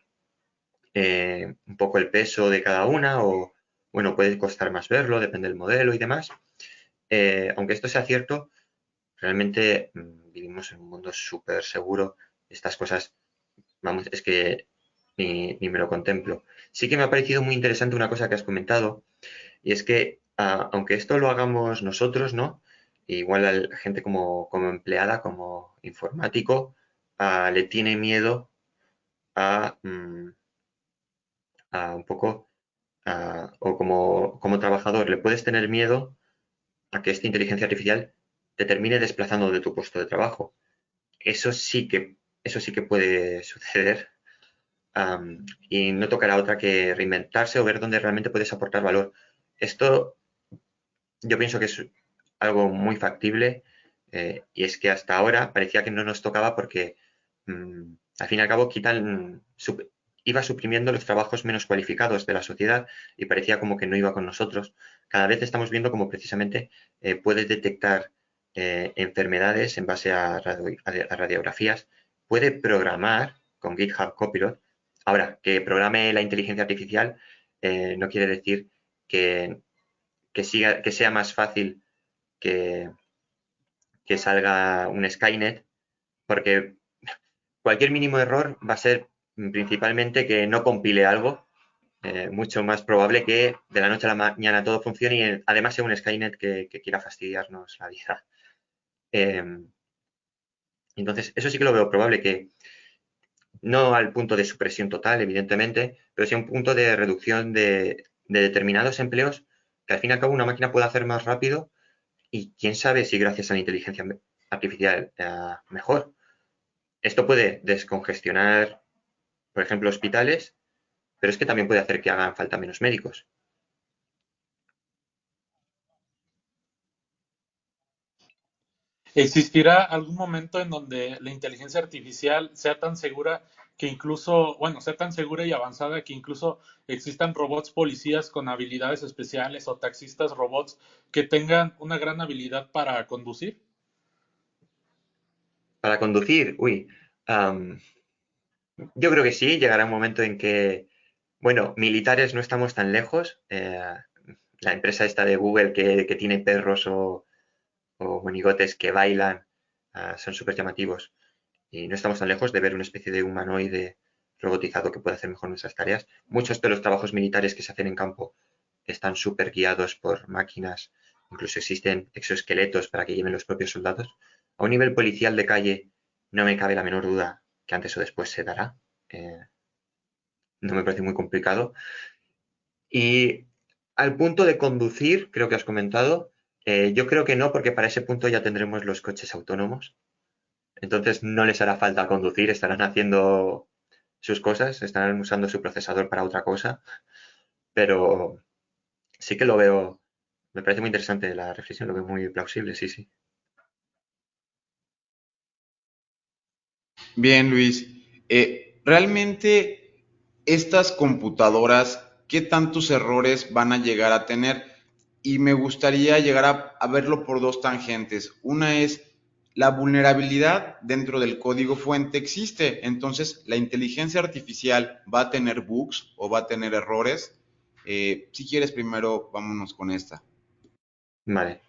un poco el peso de cada una o, bueno, puede costar más verlo, depende del modelo y demás. Aunque esto sea cierto, realmente vivimos en un mundo súper seguro. Estas cosas, vamos, es que ni me lo contemplo. Sí que me ha parecido muy interesante una cosa que has comentado, y es que aunque esto lo hagamos nosotros, ¿no? Igual a la gente como empleada, como informático, le tiene miedo a, a un poco, o como trabajador, le puedes tener miedo a que esta inteligencia artificial te termine desplazando de tu puesto de trabajo. Eso sí que, eso sí que puede suceder. Y no tocará otra que reinventarse o ver dónde realmente puedes aportar valor. Esto yo pienso que es algo muy factible, y es que hasta ahora parecía que no nos tocaba porque al fin y al cabo iba suprimiendo los trabajos menos cualificados de la sociedad y parecía como que no iba con nosotros. Cada vez estamos viendo cómo precisamente puede detectar enfermedades en base a radiografías, puede programar con GitHub Copilot. Ahora, que programe la inteligencia artificial no quiere decir que que sea más fácil que, que salga un Skynet, porque cualquier mínimo error va a ser principalmente que no compile algo, mucho más probable que de la noche a la mañana todo funcione y además sea un Skynet que quiera fastidiarnos la vida. Eh, entonces, eso sí que lo veo probable, que no al punto de supresión total, evidentemente, pero sí a un punto de reducción de determinados empleos que al fin y al cabo una máquina puede hacer más rápido. Y quién sabe si gracias a la inteligencia artificial mejor. Esto puede descongestionar, por ejemplo, hospitales, pero es que también puede hacer que hagan falta menos médicos. ¿Existirá algún momento en donde la inteligencia artificial sea tan segura que incluso, bueno, sea tan segura y avanzada que incluso existan robots policías con habilidades especiales o taxistas robots que tengan una gran habilidad para conducir? Para conducir, uy, um, yo creo que sí, llegará un momento en que, bueno, militares no estamos tan lejos. La empresa esta de Google que tiene perros o monigotes que bailan, son súper llamativos. Y no estamos tan lejos de ver una especie de humanoide robotizado que puede hacer mejor nuestras tareas. Muchos de los trabajos militares que se hacen en campo están súper guiados por máquinas, incluso existen exoesqueletos para que lleven los propios soldados. A un nivel policial de calle no me cabe la menor duda que antes o después se dará. Eh, no me parece muy complicado. Y al punto de conducir, creo que has comentado, yo creo que no, porque para ese punto ya tendremos los coches autónomos. Entonces no les hará falta conducir, estarán haciendo sus cosas, estarán usando su procesador para otra cosa, pero sí que lo veo, me parece muy interesante la reflexión, lo veo muy plausible, sí, sí. Bien, Luis. Realmente estas computadoras, ¿qué tantos errores van a llegar a tener? y me gustaría llegar a verlo por dos tangentes. Una es la vulnerabilidad dentro del código fuente existe, entonces la inteligencia artificial va a tener bugs o va a tener errores. Si quieres, primero vámonos con esta. Vale.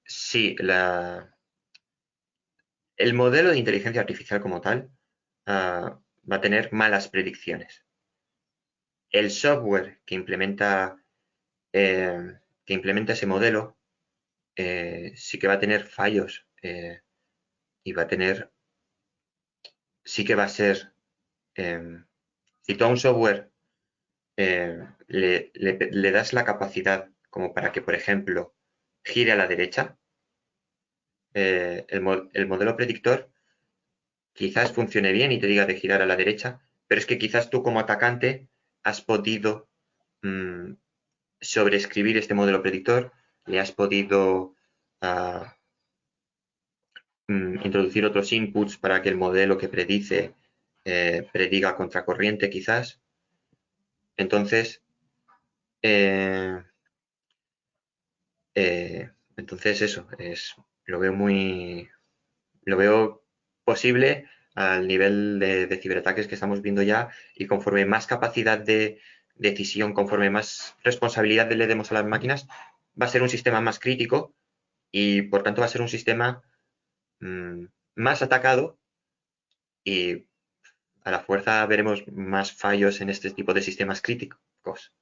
Sí, el modelo de inteligencia artificial como tal va a tener malas predicciones. El software eh, que implementa ese modelo sí que va a tener fallos y sí que va a ser, si tú a un software le das la capacidad como para que, por ejemplo, gire a la derecha, el modelo predictor quizás funcione bien y te diga de girar a la derecha, pero es que quizás tú como atacante has podido mm, sobreescribir este modelo predictor, le has podido ah, introducir otros inputs para que el modelo que predice prediga contracorriente quizás. Entonces, eh, entonces eso, lo veo lo veo posible al nivel de ciberataques que estamos viendo ya y conforme más capacidad de decisión, conforme más responsabilidad le demos a las máquinas, va a ser un sistema más crítico y por tanto va a ser un sistema mm, más atacado y a la fuerza veremos más fallos en este tipo de sistemas críticos.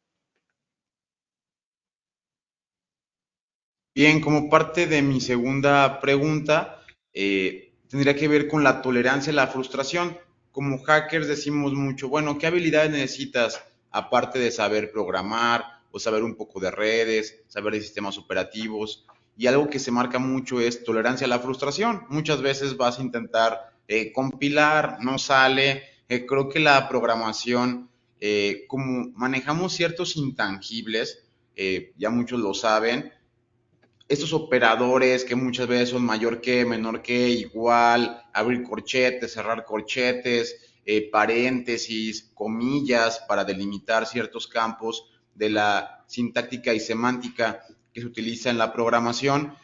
Bien, como parte de mi segunda pregunta, tendría que ver con la tolerancia a la frustración. Como hackers decimos mucho, bueno, ¿qué habilidades necesitas aparte de saber programar o saber un poco de redes, saber de sistemas operativos? Y algo que se marca mucho es tolerancia a la frustración. Muchas veces vas a intentar compilar, no sale. Creo que la programación, como manejamos ciertos intangibles, ya muchos lo saben, estos operadores que muchas veces son mayor que, menor que, igual, abrir corchetes, cerrar corchetes, paréntesis, comillas para delimitar ciertos campos de la sintáctica y semántica que se utiliza en la programación,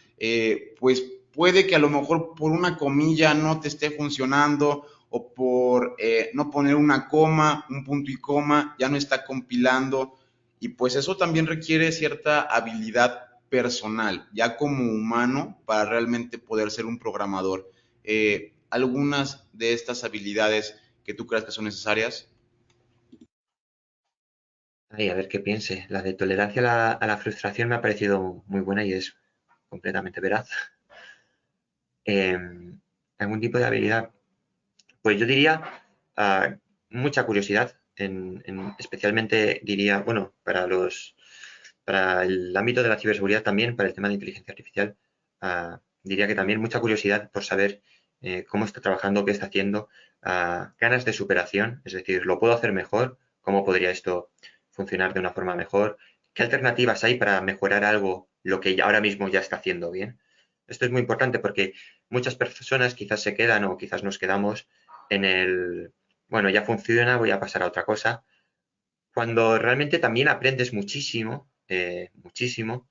pues puede que a lo mejor por una comilla no te esté funcionando o por no poner una coma, un punto y coma, ya no está compilando y pues eso también requiere cierta habilidad personal, ya como humano, para realmente poder ser un programador. Algunas de estas habilidades que tú creas que son necesarias. Ay, a ver qué piense. La de tolerancia a la frustración me ha parecido muy buena y es completamente veraz. ¿Algún tipo de habilidad? Pues yo diría mucha curiosidad, especialmente diría, bueno, para el ámbito de la ciberseguridad también, para el tema de inteligencia artificial, diría que también mucha curiosidad por saber cómo está trabajando, qué está haciendo, ganas de superación, es decir, ¿lo puedo hacer mejor? ¿Cómo podría esto funcionar de una forma mejor? ¿Qué alternativas hay para mejorar algo, lo que ahora mismo ya está haciendo bien? Esto es muy importante porque muchas personas quizás se quedan o quizás nos quedamos en bueno, ya funciona, voy a pasar a otra cosa, cuando realmente también aprendes muchísimo, muchísimo,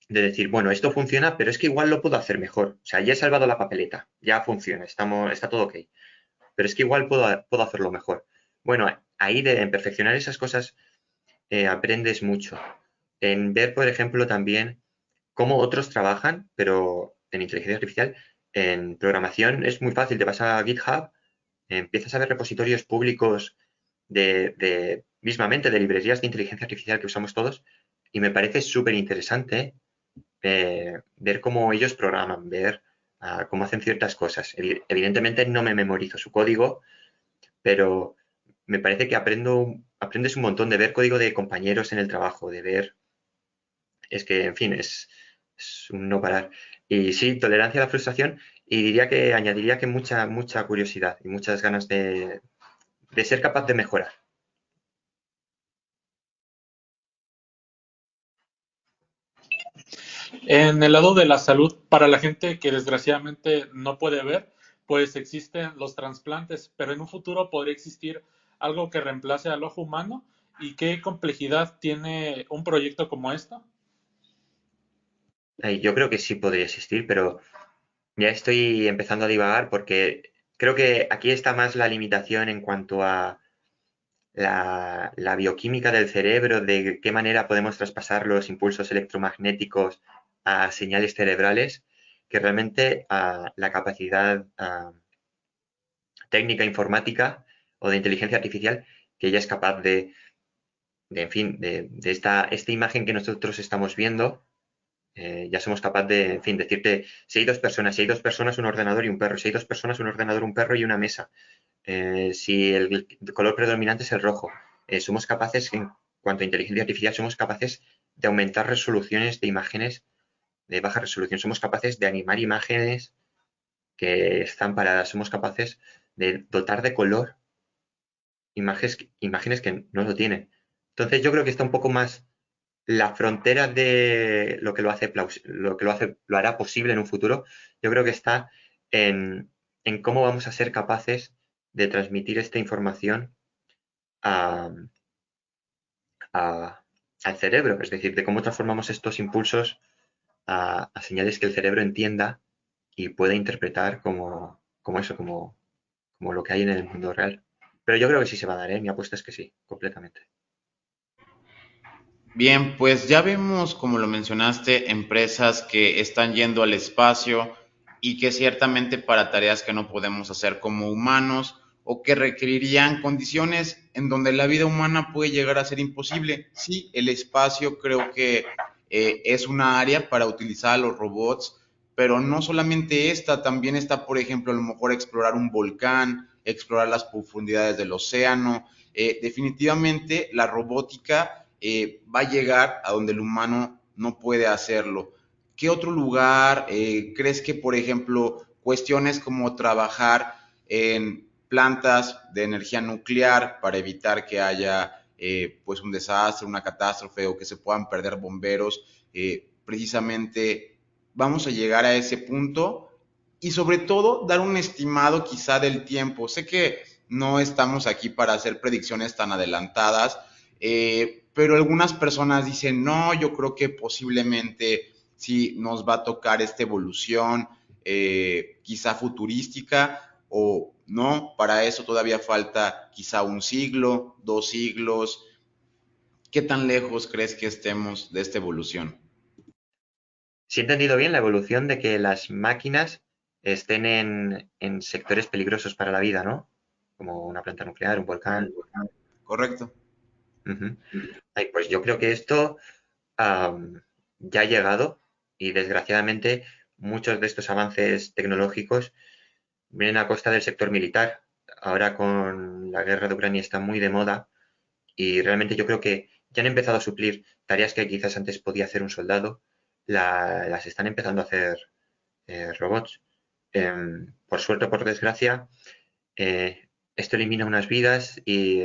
de decir, bueno, esto funciona, pero es que igual lo puedo hacer mejor. O sea, ya he salvado la papeleta, ya funciona, está todo ok. Pero es que igual puedo hacerlo mejor. Bueno, ahí en perfeccionar esas cosas aprendes mucho. En ver, por ejemplo, también cómo otros trabajan, pero en inteligencia artificial, en programación es muy fácil. Te vas a GitHub, empiezas a ver repositorios públicos mismamente de librerías de inteligencia artificial que usamos todos y me parece súper interesante ver cómo ellos programan, ver cómo hacen ciertas cosas. Evidentemente no me memorizo su código, pero me parece que aprendes un montón de ver código de compañeros en el trabajo, de ver, es que, en fin, es un no parar. Y sí, tolerancia a la frustración y añadiría que mucha curiosidad y muchas ganas de ser capaz de mejorar. En el lado de la salud, para la gente que desgraciadamente no puede ver, pues existen los trasplantes, pero en un futuro podría existir algo que reemplace al ojo humano ¿Y qué complejidad tiene un proyecto como esto? Yo creo que sí podría existir, pero ya estoy empezando a divagar porque creo que aquí está más la limitación en cuanto a la bioquímica del cerebro, de qué manera podemos traspasar los impulsos electromagnéticos a señales cerebrales, que realmente la capacidad técnica informática o de inteligencia artificial que ella es capaz en fin, de esta imagen que nosotros estamos viendo, ya somos capaz de, en fin, decirte, si hay dos personas, un ordenador y un perro, si hay dos personas, un ordenador, un perro y una mesa, si el color predominante es el rojo, somos capaces, en cuanto a inteligencia artificial, somos capaces de aumentar resoluciones de imágenes de baja resolución, somos capaces de animar imágenes que están paradas, somos capaces de dotar de color imágenes que no lo tienen. Entonces yo creo que está un poco más la frontera de lo que lo hará posible en un futuro, yo creo que está en cómo vamos a ser capaces de transmitir esta información a, a- al cerebro, es decir, de cómo transformamos estos impulsos a señales que el cerebro entienda y pueda interpretar como eso, como lo que hay en el mundo real. Pero yo creo que sí se va a dar, ¿eh? Mi apuesta es que sí, completamente. Bien, pues ya vemos, como lo mencionaste, empresas que están yendo al espacio y que ciertamente para tareas que no podemos hacer como humanos o que requerirían condiciones en donde la vida humana puede llegar a ser imposible. Sí, el espacio creo que es una área para utilizar a los robots, pero no solamente esta, también está, por ejemplo, a lo mejor explorar un volcán, explorar las profundidades del océano. Definitivamente la robótica va a llegar a donde el humano no puede hacerlo. ¿Qué otro lugar crees que, por ejemplo, cuestiones como trabajar en plantas de energía nuclear para evitar que haya pues un desastre, una catástrofe o que se puedan perder bomberos, precisamente vamos a llegar a ese punto y sobre todo dar un estimado quizá del tiempo? Sé que no estamos aquí para hacer predicciones tan adelantadas, pero algunas personas dicen, no, yo creo que posiblemente sí nos va a tocar esta evolución, quizá futurística, o no, para eso todavía falta quizá un siglo, 2 siglos. ¿Qué tan lejos crees que estemos de esta evolución? Si he entendido bien, la evolución de que las máquinas estén en sectores peligrosos para la vida, ¿no? Como una planta nuclear, un volcán. ¿Correcto? Ujú. Ay, pues yo creo que esto ya ha llegado y desgraciadamente muchos de estos avances tecnológicos vienen a costa del sector militar. Ahora con la guerra de Ucrania está muy de moda y realmente yo creo que ya han empezado a suplir tareas que quizás antes podía hacer un soldado, las están empezando a hacer robots. Por suerte o por desgracia, esto elimina unas vidas y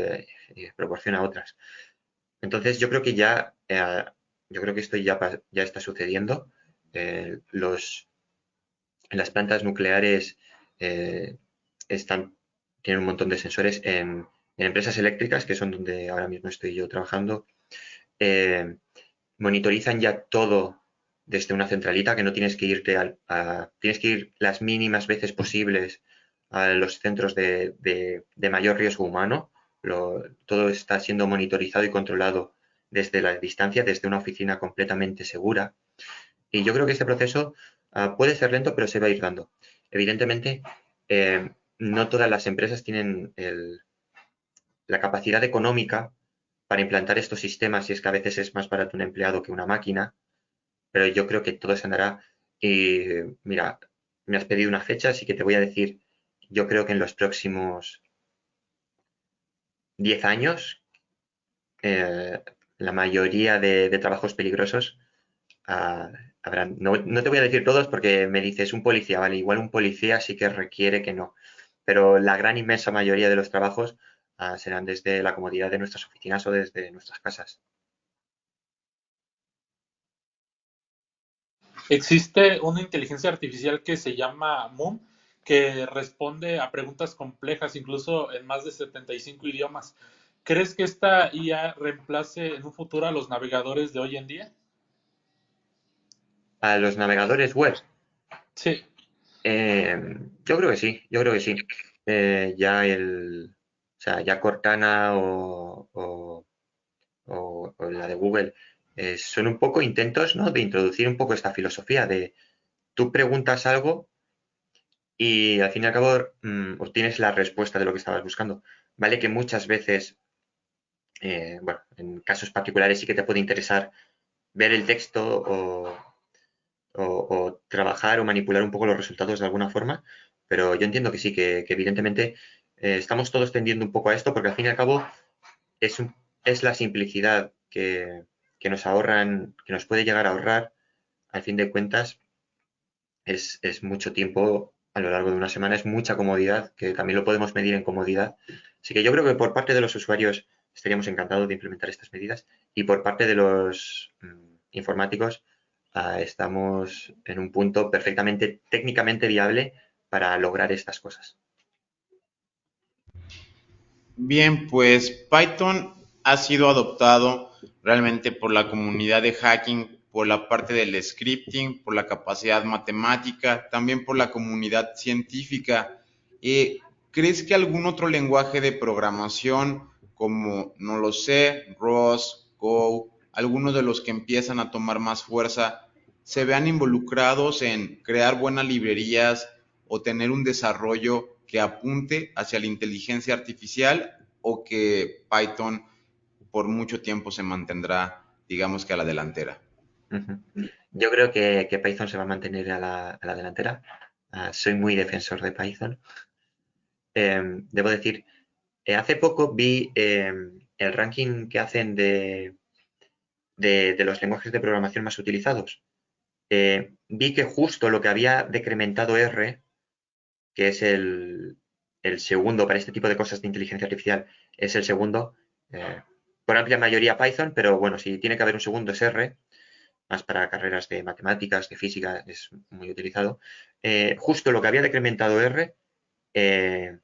proporciona otras. Entonces yo creo que esto ya está sucediendo. Las plantas nucleares eh, están, tienen un montón de sensores en empresas eléctricas, que son donde ahora mismo estoy yo trabajando. eh, Monitorizan ya todo desde una centralita, que no tienes que tienes que ir las mínimas veces posibles a los centros de mayor riesgo humano. Todo está siendo monitorizado y controlado desde la distancia, desde una oficina completamente segura. Y yo creo que este proceso puede ser lento, pero se va a ir dando. Evidentemente, no todas las empresas tienen la capacidad económica para implantar estos sistemas, y es que a veces es más barato un empleado que una máquina, pero yo creo que todo se andará. Y mira, me has pedido una fecha, así que te voy a decir, yo creo que en los próximos 10 años, eh, la mayoría de trabajos peligrosos ah, habrán. No, no te voy a decir todos porque me dices un policía, vale, igual un policía sí que requiere que no, pero la gran inmensa mayoría de los trabajos serán desde la comodidad de nuestras oficinas o desde nuestras casas. Existe una inteligencia artificial que se llama Moon, que responde a preguntas complejas, incluso en más de 75 idiomas. ¿Crees que esta IA reemplace en un futuro a los navegadores de hoy en día? A los navegadores web, Sí. yo creo que sí, yo creo que sí. O sea, ya Cortana o la de Google son un poco intentos, ¿no? De introducir un poco esta filosofía de tú preguntas algo y al fin y al cabo obtienes la respuesta de lo que estabas buscando. Vale que muchas veces, bueno, en casos particulares sí que te puede interesar ver el texto o trabajar o manipular un poco los resultados de alguna forma, pero yo entiendo que sí, que evidentemente estamos todos tendiendo un poco a esto porque al fin y al cabo es, es la simplicidad que nos ahorran, que nos puede llegar a ahorrar, al fin de cuentas, es mucho tiempo a lo largo de una semana, es mucha comodidad, que también lo podemos medir en comodidad. Así que yo creo que por parte de los usuarios estaríamos encantados de implementar estas medidas y por parte de los informáticos estamos en un punto perfectamente técnicamente viable para lograr estas cosas. Bien, pues Python ha sido adoptado realmente por la comunidad de hacking, por la parte del scripting, por la capacidad matemática, también por la comunidad científica. ¿Crees que algún otro lenguaje de programación, como, no lo sé, Rust, Go, algunos de los que empiezan a tomar más fuerza, se vean involucrados en crear buenas librerías o tener un desarrollo que apunte hacia la inteligencia artificial, o que Python por mucho tiempo se mantendrá, digamos que a la delantera? Ujú. Yo creo que Python se va a mantener a la delantera. Soy muy defensor de Python. Debo decir, hace poco vi el ranking que hacen de los lenguajes de programación más utilizados. Vi que justo lo que había decrementado R, que es el segundo para este tipo de cosas de inteligencia artificial, es el segundo. eh, por amplia mayoría Python, pero bueno, si tiene que haber un segundo es R, más para carreras de matemáticas, de física, es muy utilizado. Justo lo que había decrementado R, eh,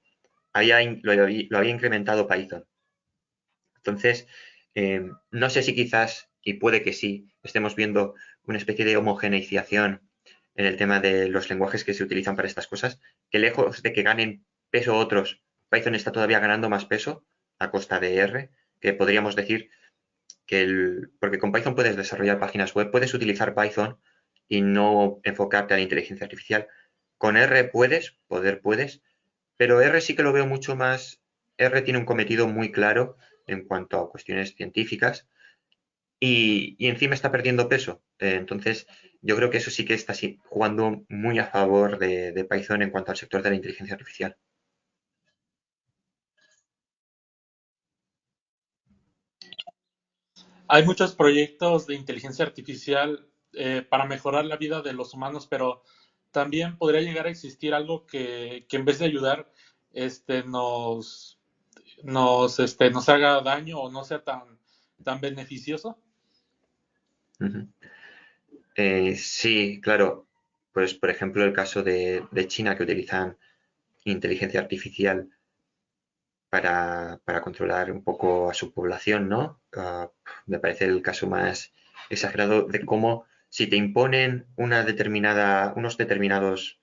lo había incrementado Python. Entonces, no sé si quizás, y puede que sí, estemos viendo una especie de homogeneización en el tema de los lenguajes que se utilizan para estas cosas, que lejos de que ganen peso otros, Python está todavía ganando más peso a costa de R, que podríamos decir porque con Python puedes desarrollar páginas web, puedes utilizar Python y no enfocarte a la inteligencia artificial. Con R puedes, pero R sí que lo veo mucho más. R tiene un cometido muy claro en cuanto a cuestiones científicas y encima está perdiendo peso. Entonces, yo creo que eso sí que está jugando muy a favor de Python en cuanto al sector de la inteligencia artificial. Hay muchos proyectos de inteligencia artificial para mejorar la vida de los humanos, pero también podría llegar a existir algo que en vez de ayudar, este, nos haga daño o no sea tan beneficioso. Ujú. Sí, claro. Pues, por ejemplo, el caso de China, que utilizan inteligencia artificial para controlar un poco a su población, ¿no? Me parece el caso más exagerado de cómo si te imponen unos determinados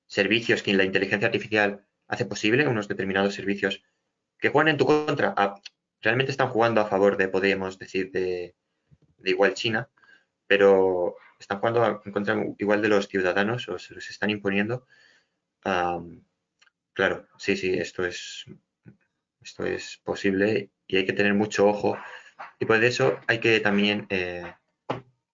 servicios que la inteligencia artificial hace posible, unos determinados servicios que juegan en tu contra, realmente están jugando a favor de, podemos decir, de igual China, pero están jugando en contra igual de los ciudadanos o se los están imponiendo. Um, claro, sí, sí, esto es posible y hay que tener mucho ojo. Y por eso hay que también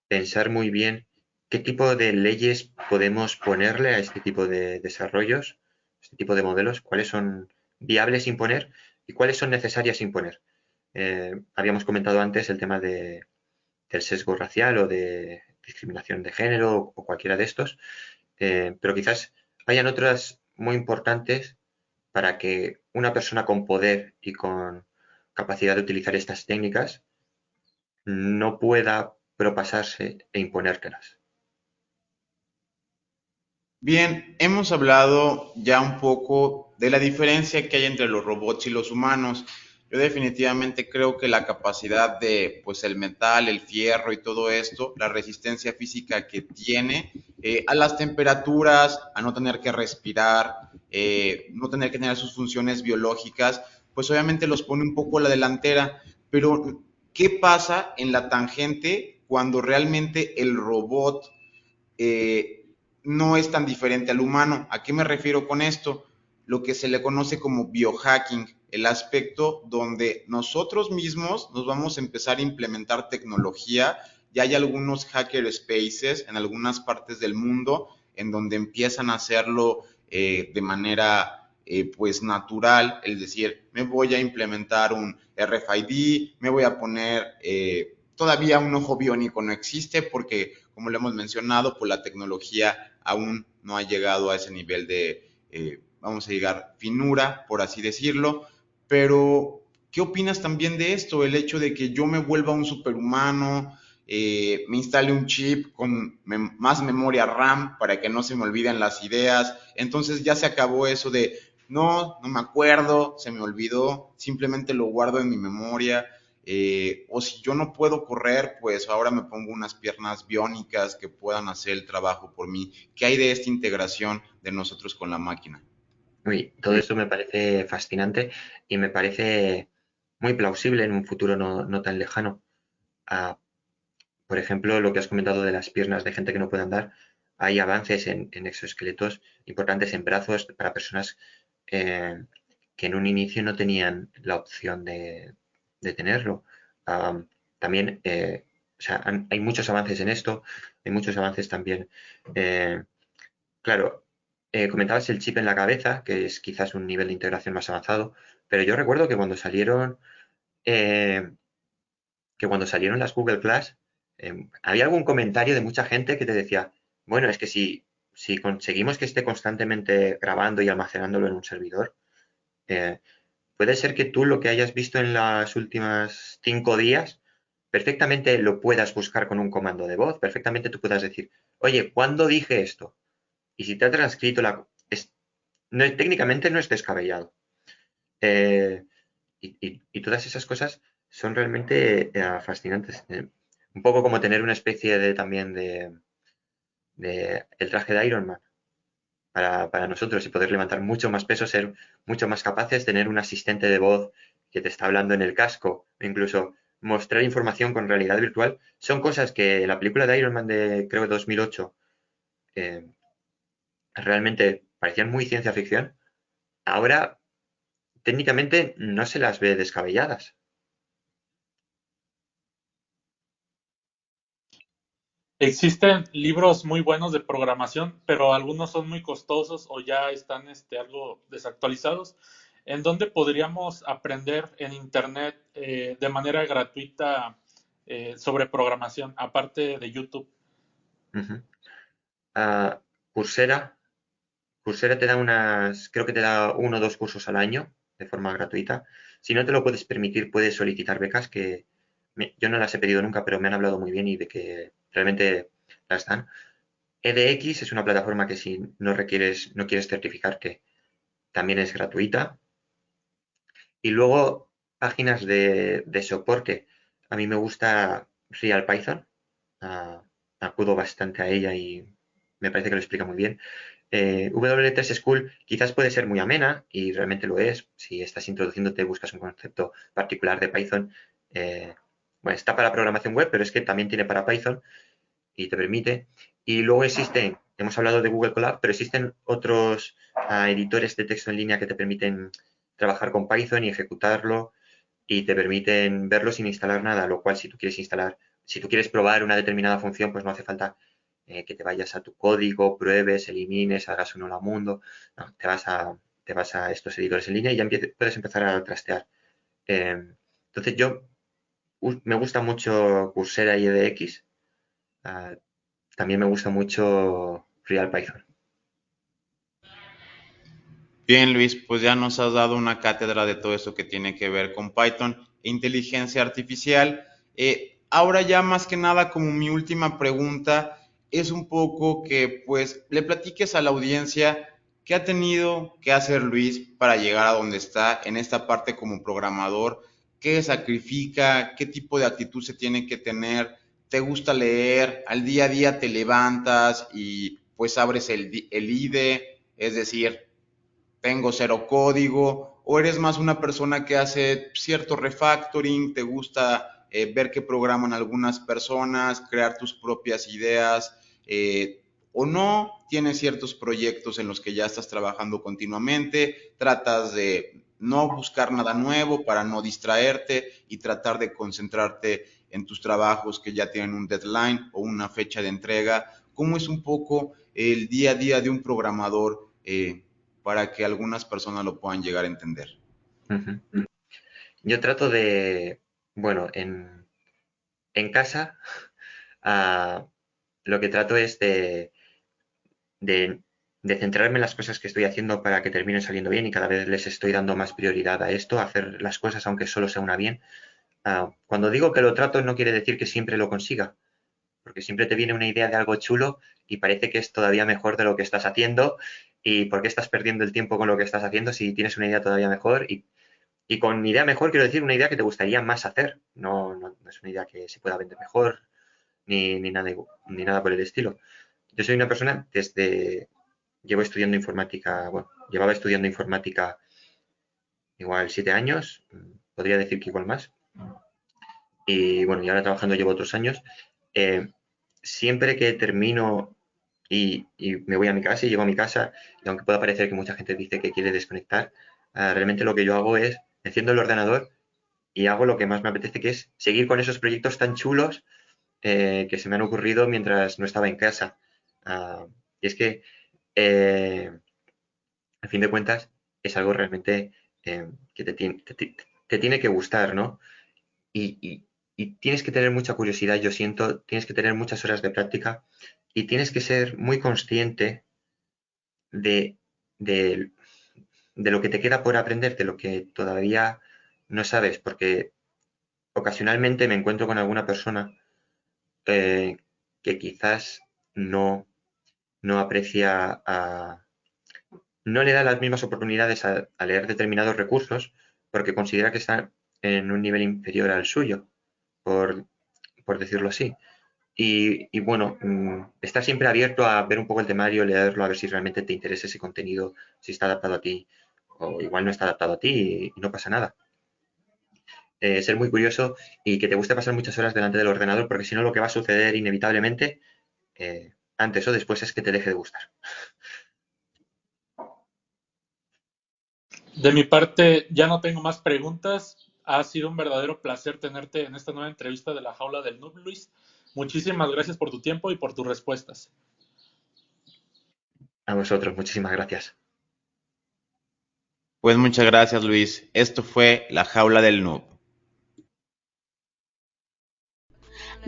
pensar muy bien qué tipo de leyes podemos ponerle a este tipo de desarrollos, este tipo de modelos, cuáles son viables imponer y cuáles son necesarias imponer. Habíamos comentado antes el tema del sesgo racial o de discriminación de género o cualquiera de estos, pero quizás hayan otras muy importantes para que una persona con poder y con capacidad de utilizar estas técnicas no pueda propasarse e imponértelas. Bien, hemos hablado ya un poco de la diferencia que hay entre los robots y los humanos, Yo definitivamente creo que la capacidad de, pues el metal, el fierro y todo esto, la resistencia física que tiene a las temperaturas, a no tener que respirar, no tener que tener sus funciones biológicas, pues obviamente los pone un poco a la delantera. Pero, ¿qué pasa en la tangente cuando realmente el robot no es tan diferente al humano? ¿A qué me refiero con esto? Lo que se le conoce como biohacking, el aspecto donde nosotros mismos nos vamos a empezar a implementar tecnología. Ya hay algunos hacker spaces en algunas partes del mundo en donde empiezan a hacerlo de manera pues natural, es decir, me voy a implementar un RFID, me voy a poner todavía un ojo biónico no existe porque, como lo hemos mencionado, pues la tecnología aún no ha llegado a ese nivel de, vamos a llegar, finura, por así decirlo. Pero, ¿qué opinas también de esto? El hecho de que yo me vuelva un superhumano, me instale un chip con más memoria RAM para que no se me olviden las ideas. Entonces ya se acabó eso de, no me acuerdo, se me olvidó, simplemente lo guardo en mi memoria. O si yo no puedo correr, pues ahora me pongo unas piernas biónicas que puedan hacer el trabajo por mí. ¿Qué hay de esta integración de nosotros con la máquina? Uy, todo eso me parece fascinante y me parece muy plausible en un futuro no tan lejano. Ah, por ejemplo, lo que has comentado de las piernas de gente que no puede andar, hay avances en exoesqueletos importantes en brazos para personas eh, que en un inicio no tenían la opción de tenerlo. Ah, también, o sea, hay muchos avances en esto, hay muchos avances también. eh, Claro, comentabas el chip en la cabeza, que es quizás un nivel de integración más avanzado, pero yo recuerdo eh, que cuando salieron las Google Glass, había algún comentario de mucha gente que te decía, bueno, es que si conseguimos que esté constantemente grabando y almacenándolo en un servidor, eh, puede ser que tú lo que hayas visto en las últimas 5 días, perfectamente lo puedas buscar con un comando de voz, perfectamente tú puedas decir, oye, ¿cuándo dije esto? Y si te ha transcrito técnicamente no es descabellado. Eh, y todas esas cosas son realmente fascinantes. Un poco como tener una especie de también de el traje de Iron Man para nosotros y poder levantar mucho más peso, ser mucho más capaces, tener un asistente de voz que te está hablando en el casco, o incluso mostrar información con realidad virtual, son cosas que la película de Iron Man de creo 2008 eh, realmente parecían muy ciencia ficción. Ahora técnicamente no se las ve descabelladas. Existen libros muy buenos de programación, pero algunos son muy costosos o ya están algo desactualizados. ¿En dónde podríamos aprender en Internet de manera gratuita sobre programación, aparte de YouTube? Ujú. Ah, Coursera, Coursera te da creo que te da 1 o 2 cursos al año de forma gratuita. Si no te lo puedes permitir, puedes solicitar becas que yo no las he pedido nunca, pero me han hablado muy bien y de que realmente las dan. edX es una plataforma que si no quieres certificarte, también es gratuita. Y luego páginas de soporte. A mí me gusta RealPython. ah, Acudo bastante a ella y me parece que lo explica muy bien. W3 School quizás puede ser muy amena y realmente lo es. Si estás introduciéndote, buscas un concepto particular de Python. Bueno, está para programación web, pero es que también tiene para Python y te permite. Y luego hemos hablado de Google Colab, pero existen otros editores de texto en línea que te permiten trabajar con Python y ejecutarlo y te permiten verlo sin instalar nada, lo cual si tú quieres probar una determinada función, pues no hace falta que te vayas a tu código, pruebes, elimines, hagas un hola mundo. No, te vas a estos editores en línea y ya puedes empezar a trastear. Entonces me gusta mucho Coursera y edX. ah, También me gusta mucho RealPython. Bien, Luis, pues ya nos has dado una cátedra de todo esto que tiene que ver con Python e inteligencia artificial. Ahora ya más que nada, como mi última pregunta, es un poco que pues le platiques a la audiencia ¿qué ha tenido que hacer Luis para llegar a donde está en esta parte como programador? ¿Qué sacrifica? ¿Qué tipo de actitud se tiene que tener? ¿Te gusta leer? ¿Al día a día te levantas y pues abres el IDE? Es decir, tengo cero código, o eres más una persona que hace cierto refactoring, te gusta ver qué programan algunas personas, crear tus propias ideas, o no, tienes ciertos proyectos en los que ya estás trabajando continuamente, tratas de no buscar nada nuevo para no distraerte y tratar de concentrarte en tus trabajos que ya tienen un deadline o una fecha de entrega. ¿Cómo es un poco el día a día de un programador para que algunas personas lo puedan llegar a entender? Yo trato de, bueno, en casa, lo que trato es de centrarme en las cosas que estoy haciendo para que terminen saliendo bien, y cada vez les estoy dando más prioridad a esto, a hacer las cosas aunque solo sea una bien. Cuando digo que lo trato, no quiere decir que siempre lo consiga, porque siempre te viene una idea de algo chulo y parece que es todavía mejor de lo que estás haciendo. ¿Y por qué estás perdiendo el tiempo con lo que estás haciendo si tienes una idea todavía mejor? Y con idea mejor quiero decir una idea que te gustaría más hacer. No es una idea que se pueda vender mejor ni nada por el estilo. Yo soy una persona llevo estudiando informática, bueno, llevaba estudiando informática igual 7 años, podría decir que igual más. Y bueno, y ahora trabajando llevo otros años. Siempre que termino y me voy a mi casa y llego a mi casa, y aunque pueda parecer que mucha gente dice que quiere desconectar, realmente lo que yo hago es enciendo el ordenador y hago lo que más me apetece, que es seguir con esos proyectos tan chulos que se me han ocurrido mientras no estaba en casa. Y es que, al fin de cuentas, es algo realmente que te tiene que gustar, ¿no? Y tienes que tener mucha curiosidad, yo siento, tienes que tener muchas horas de práctica y tienes que ser muy consciente de lo que te queda por aprender, de lo que todavía no sabes, porque ocasionalmente me encuentro con alguna persona que quizás no aprecia, no le da las mismas oportunidades a leer determinados recursos porque considera que está en un nivel inferior al suyo, por decirlo así. Y bueno, estar siempre abierto a ver un poco el temario, leerlo, a ver si realmente te interesa ese contenido, si está adaptado a ti, o igual no está adaptado a ti y no pasa nada. Ser muy curioso y que te guste pasar muchas horas delante del ordenador, porque si no lo que va a suceder inevitablemente, antes o después, es que te deje de gustar. De mi parte, ya no tengo más preguntas. Ha sido un verdadero placer tenerte en esta nueva entrevista de La Jaula del Noob, Luis. Muchísimas gracias por tu tiempo y por tus respuestas. A vosotros, muchísimas gracias. Pues muchas gracias, Luis. Esto fue La Jaula del Noob.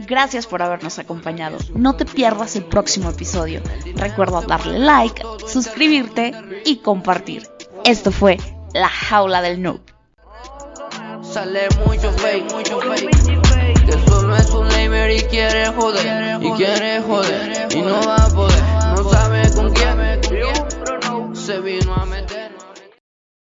Gracias por habernos acompañado. No te pierdas el próximo episodio. Recuerda darle like, suscribirte y compartir. Esto fue La Jaula del Noob. Sale mucho fake, que solo es un lamer y quiere joder, y no va a